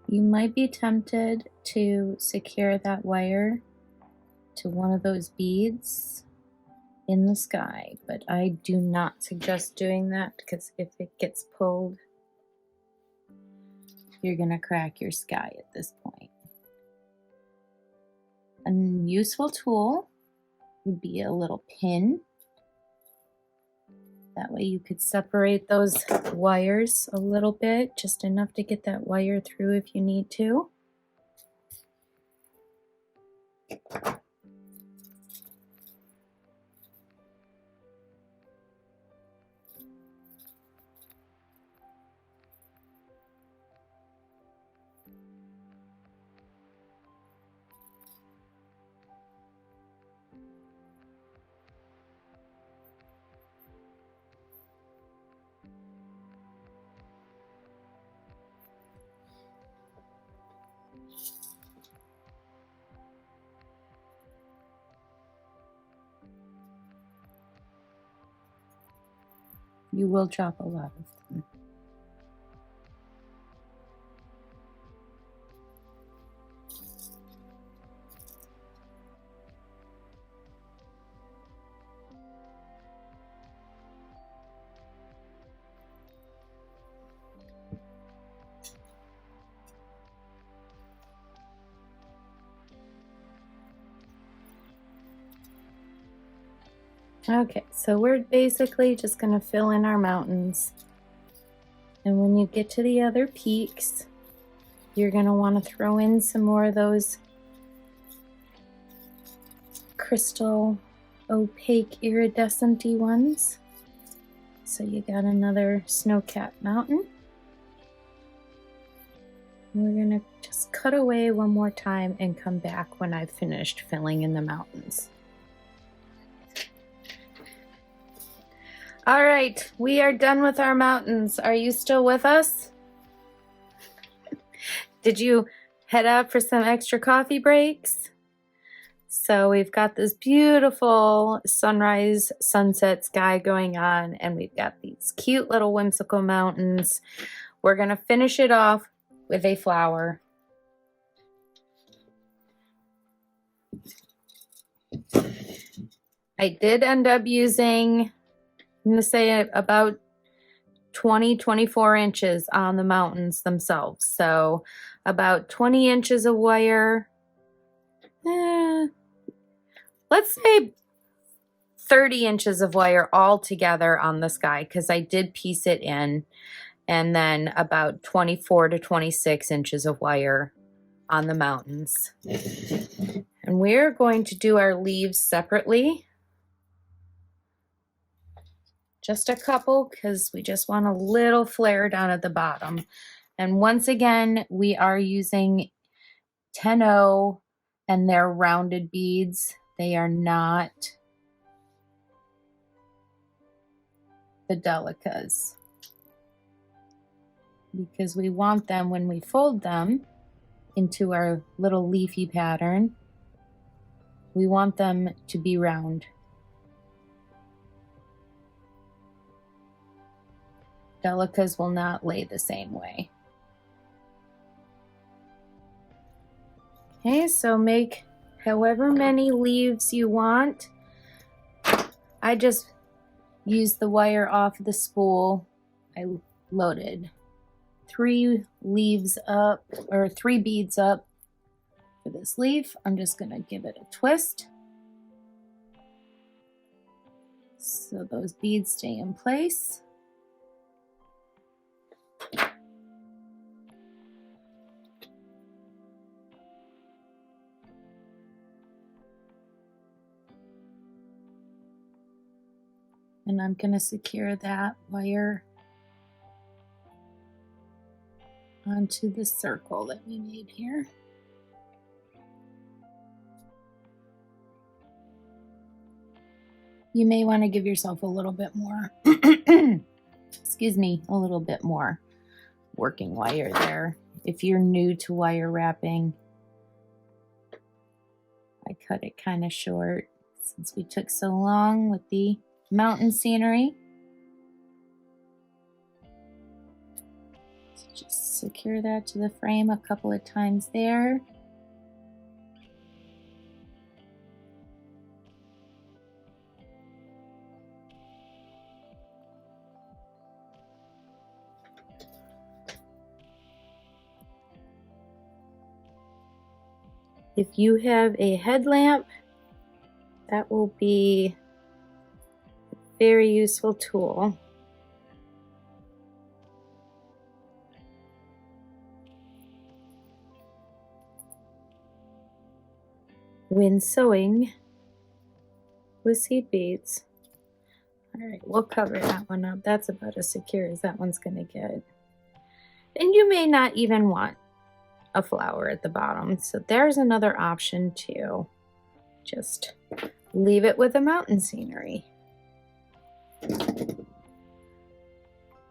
Speaker 1: You might be tempted to secure that wire to one of those beads in the sky, but I do not suggest doing that because if it gets pulled, you're going to crack your sky at this point. A useful tool would be a little pin. That way you could separate those wires a little bit, just enough to get that wire through if you need to. You will drop a lot of them. Okay, so we're basically just going to fill in our mountains. And when you get to the other peaks, you're going to want to throw in some more of those crystal opaque iridescent-y ones. So you got another snow-capped mountain. We're going to just cut away one more time and come back when I've finished filling in the mountains. All right, we are done with our mountains. Are you still with us? Did you head out for some extra coffee breaks. So we've got this beautiful sunrise sunset sky going on, and we've got these cute little whimsical mountains. We're going to finish it off with a flower. I did end up using, I'm going to say about 24 inches on the mountains themselves. So about 20 inches of wire. Let's say 30 inches of wire all together on the sky, because I did piece it in, and then about 24 to 26 inches of wire on the mountains. And we're going to do our leaves separately. Just a couple, because we just want a little flare down at the bottom. And once again, we are using 10-0 and they're rounded beads. They are not the Delicas, because we want them, when we fold them into our little leafy pattern, we want them to be round. Delicas will not lay the same way. Okay, so make however many leaves you want. I just used the wire off the spool. I loaded 3 leaves up, or 3 beads up for this leaf. I'm just gonna give it a twist so those beads stay in place. And I'm going to secure that wire onto the circle that we made here. You may want to give yourself a little bit more, excuse me, a little bit more working wire there. If you're new to wire wrapping, I cut it kind of short since we took so long with the mountain scenery. So just secure that to the frame a couple of times there. If you have a headlamp, that will be a very useful tool. When sewing with seed beads. All right, we'll cover that one up. That's about as secure as that one's going to get. And you may not even want a flower at the bottom, so there's another option too. Just leave it with the mountain scenery.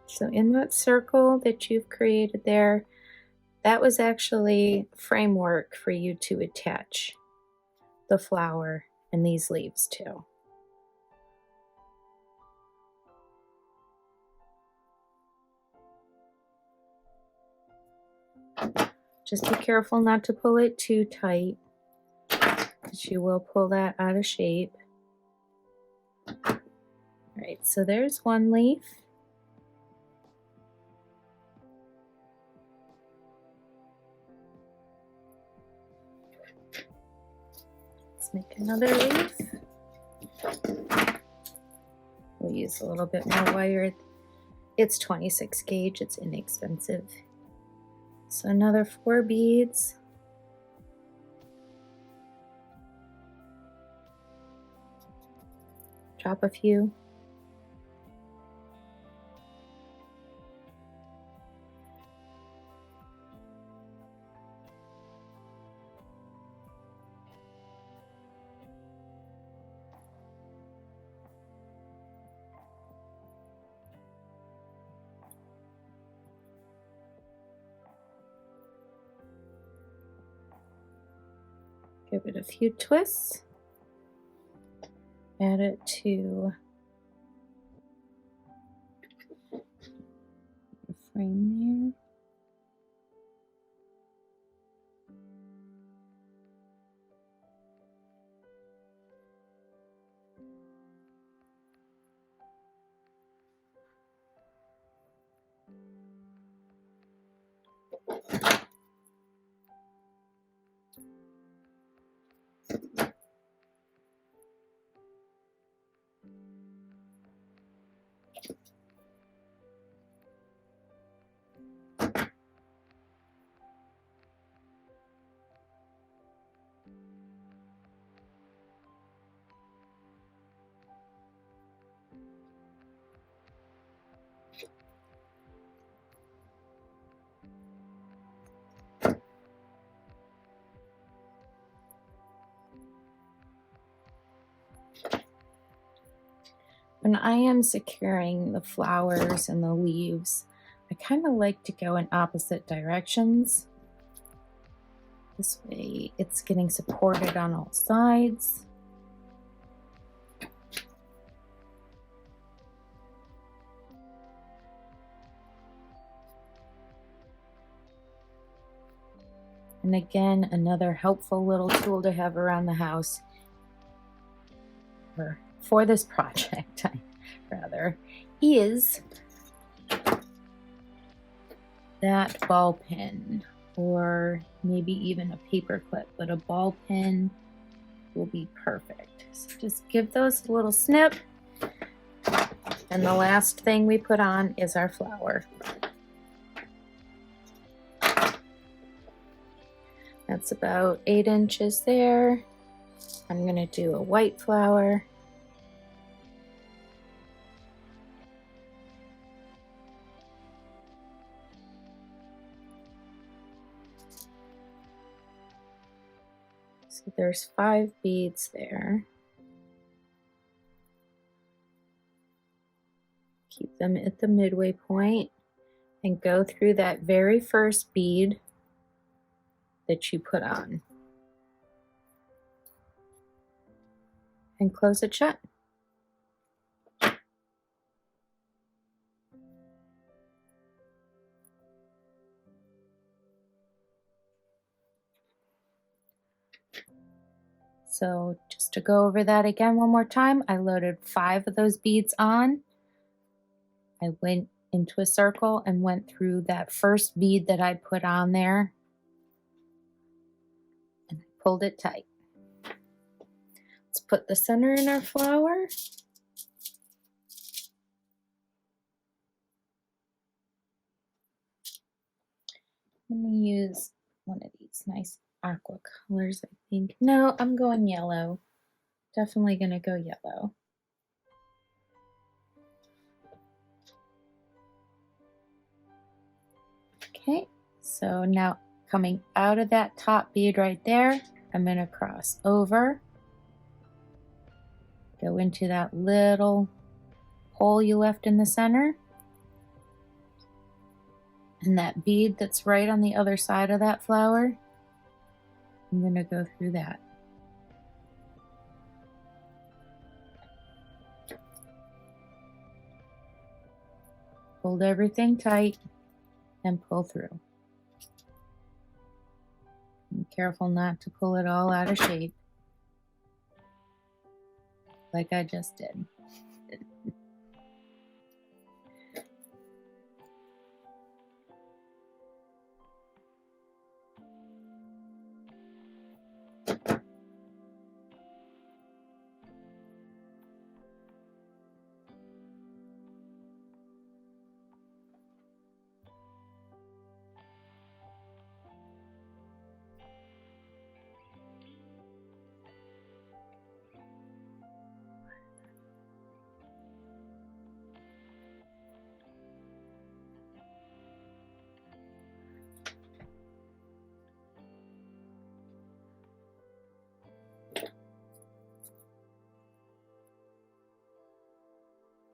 Speaker 1: So in that circle that you've created there, that was actually framework for you to attach the flower and these leaves to. Just be careful not to pull it too tight, because you will pull that out of shape. All right, so there's one leaf. Let's make another leaf. We'll use a little bit more wire. It's 26 gauge, it's inexpensive. So another 4 beads. Drop a few. Give it a few twists. Add it to the frame there. When I am securing the flowers and the leaves, I kind of like to go in opposite directions. This way it's getting supported on all sides. And again, another helpful little tool to have around the house, or for this project, rather, is that ball pen, or maybe even a paper clip, but a ball pen will be perfect. So just give those a little snip, and the last thing we put on is our flower. That's about 8 inches there. I'm going to do a white flower. So there's 5 beads there. Keep them at the midway point and go through that very first bead that you put on and close it shut. So just to go over that again one more time, I loaded 5 of those beads on. I went into a circle and went through that first bead that I put on there, and I pulled it tight. Let's put the center in our flower. I'm going to use one of these nice aqua colors, I think. No, I'm going yellow. Definitely going to go yellow. Okay, so now coming out of that top bead right there, I'm going to cross over, go into that little hole you left in the center, and that bead that's right on the other side of that flower, I'm going to go through that. Hold everything tight and pull through. Be careful not to pull it all out of shape, like I just did.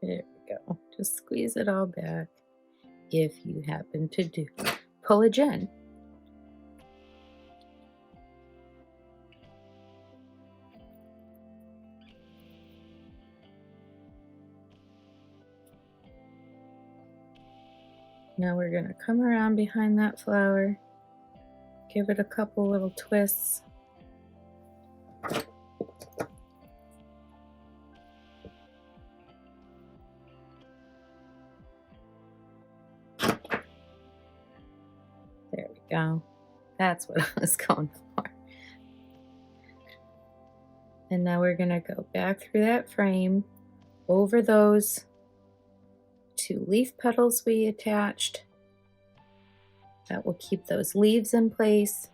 Speaker 1: There we go. Just squeeze it all back if you happen to pull a Jenn. Now we're going to come around behind that flower, give it a couple little twists. There we go. That's what I was going for. And now we're going to go back through that frame over those 2 leaf petals we attached. That will keep those leaves in place,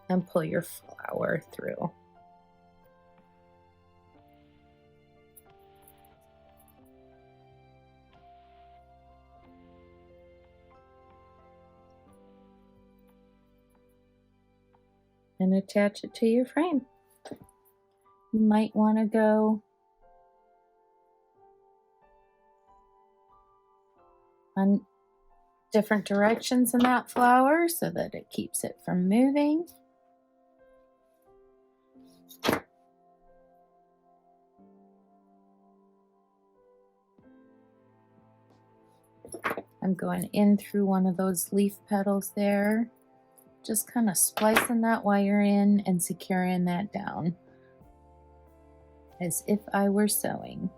Speaker 1: and pull your flower through. And attach it to your frame. You might want to go on different directions in that flower so that it keeps it from moving. I'm going in through one of those leaf petals there, just kind of splicing that wire in and securing that down as if I were sewing.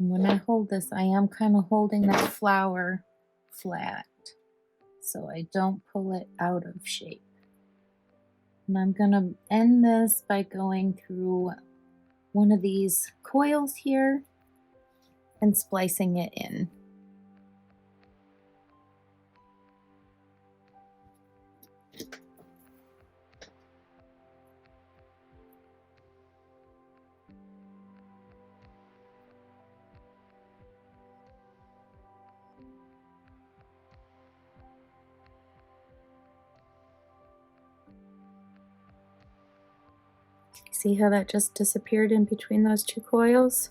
Speaker 1: When I hold this, I am kind of holding that flower flat so I don't pull it out of shape. And I'm going to end this by going through one of these coils here and splicing it in. See how that just disappeared in between those 2 coils?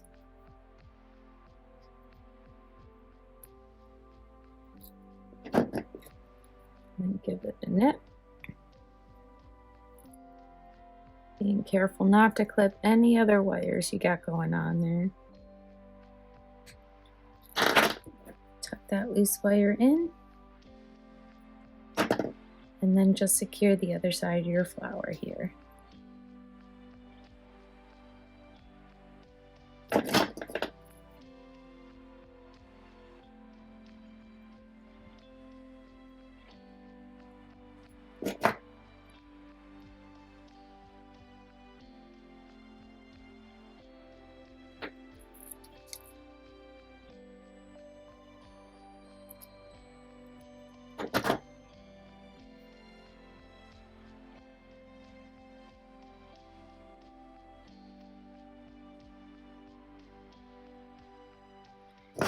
Speaker 1: And give it a nip. Being careful not to clip any other wires you got going on there. Tuck that loose wire in. And then just secure the other side of your flower here.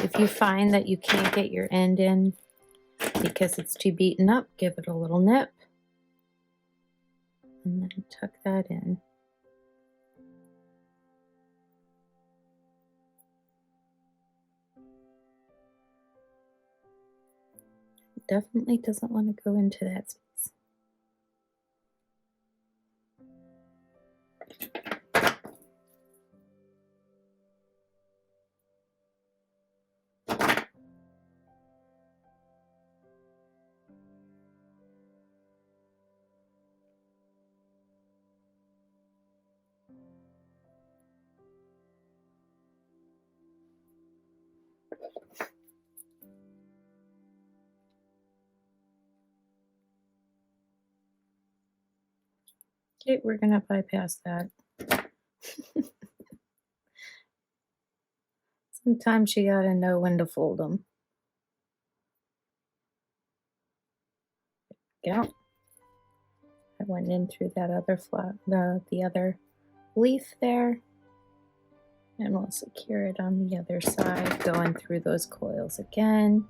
Speaker 1: If you find that you can't get your end in because it's too beaten up, give it a little nip and then tuck that in. It definitely doesn't want to go into that space. Okay, we're gonna bypass that. Sometimes you gotta know when to fold them. Yeah. I went in through that other the other leaf there. And we'll secure it on the other side, going through those coils again.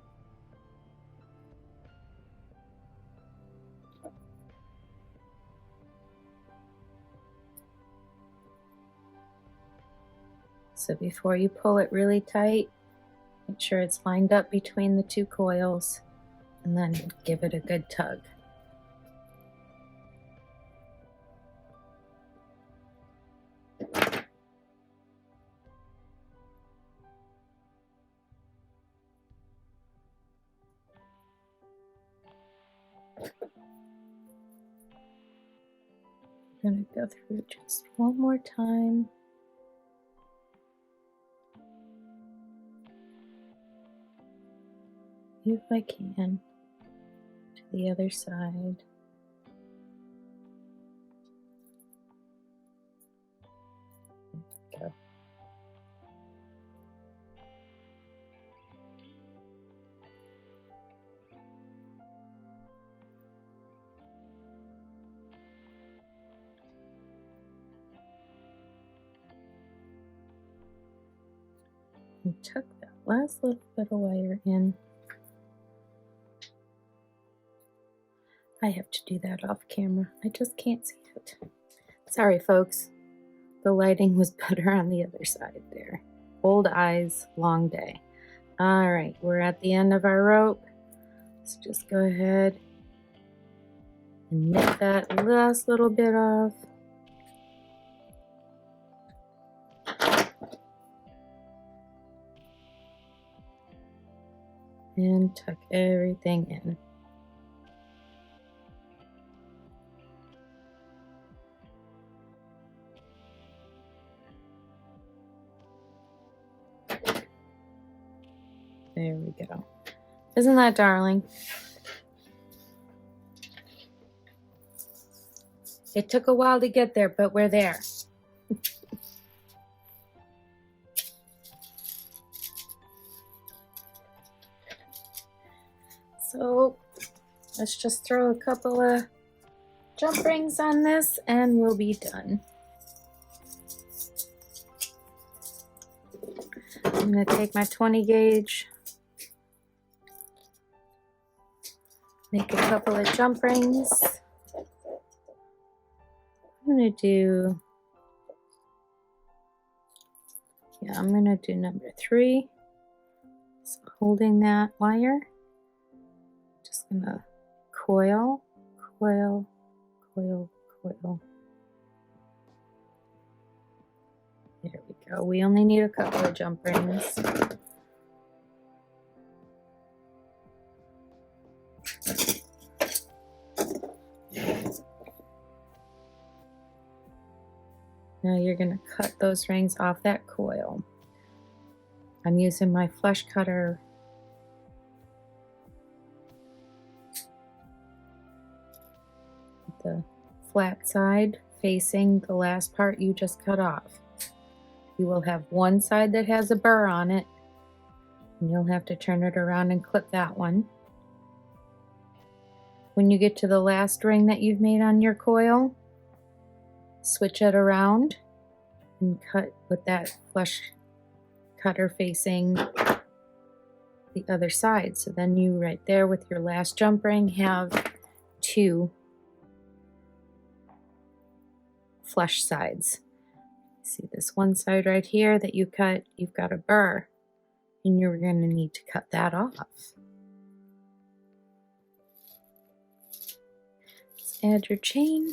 Speaker 1: So before you pull it really tight, make sure it's lined up between the two coils, and then give it a good tug. I'm going to go through just one more time. If I can, to the other side. Go. And tuck that last little bit of wire in. I have to do that off camera. I just can't see it. Sorry, folks. The lighting was better on the other side there. Old eyes, long day. All right, we're at the end of our rope. Let's just go ahead and nip that last little bit off. And tuck everything in. There we go. Isn't that darling? It took a while to get there, but we're there. So let's just throw a couple of jump rings on this and we'll be done. I'm going to take my 20 gauge, make a couple of jump rings. I'm going to do number 3. So holding that wire, just going to coil, coil, coil, coil. There we go. We only need a couple of jump rings. Now you're going to cut those rings off that coil. I'm using my flush cutter. The flat side facing the last part you just cut off. You will have one side that has a burr on it, and you'll have to turn it around and clip that one. When you get to the last ring that you've made on your coil, switch it around and cut with that flush cutter facing the other side. So then you right there with your last jump ring have 2 flush sides. See this one side right here that you cut, you've got a burr, and you're going to need to cut that off. Let's add your chain.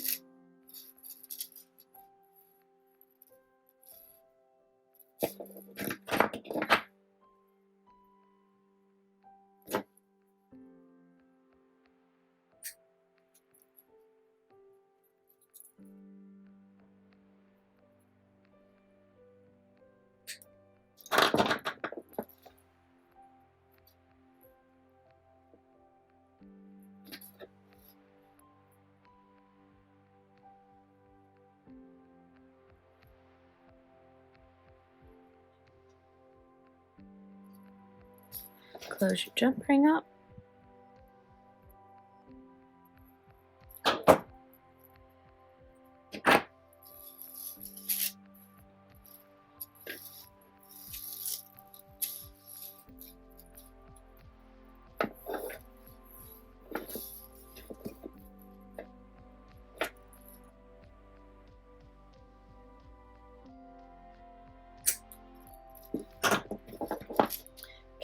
Speaker 1: Close your jump ring up.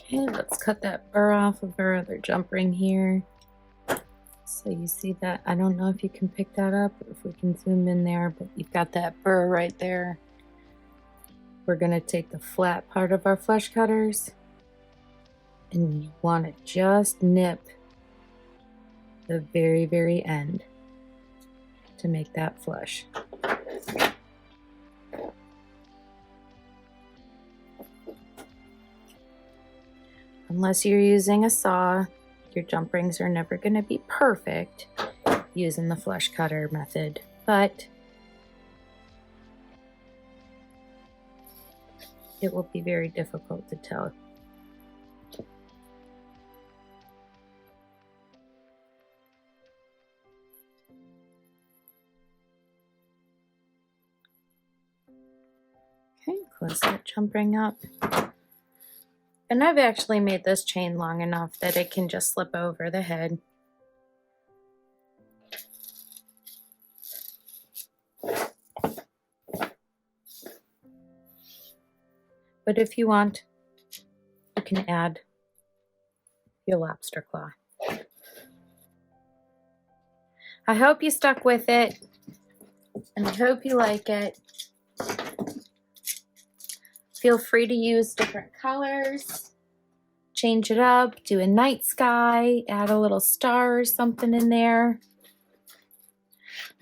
Speaker 1: Okay, let's cut that burr off of our other jump ring here. So you see that, I don't know if you can pick that up, or if we can zoom in there, but you've got that burr right there. We're gonna take the flat part of our flush cutters, and you wanna just nip the very, very end to make that flush. Unless you're using a saw, your jump rings are never going to be perfect using the flush cutter method, but it will be very difficult to tell. Okay, close that jump ring up. And I've actually made this chain long enough that it can just slip over the head. But if you want, you can add your lobster claw. I hope you stuck with it, and I hope you like it. Feel free to use different colors, change it up, do a night sky, add a little star or something in there.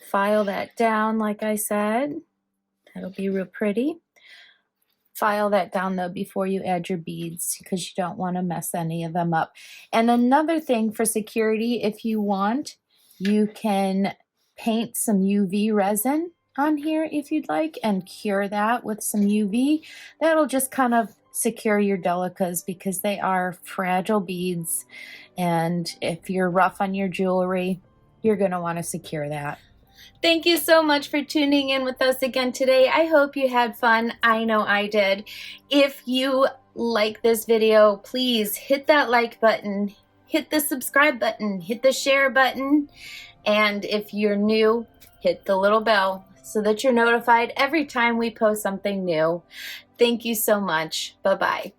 Speaker 1: File that down like I said. That'll be real pretty. File that down though before you add your beads, because you don't want to mess any of them up. And another thing for security, if you want, you can paint some UV resin on here if you'd like, and cure that with some UV. That'll just kind of secure your Delicas, because they are fragile beads, and if you're rough on your jewelry, you're going to want to secure that. Thank you so much for tuning in with us again today. I hope you had fun. I know I did. If you like this video, please hit that like button, hit the subscribe button, hit the share button, and if you're new, hit the little bell so that you're notified every time we post something new. Thank you so much. Bye-bye.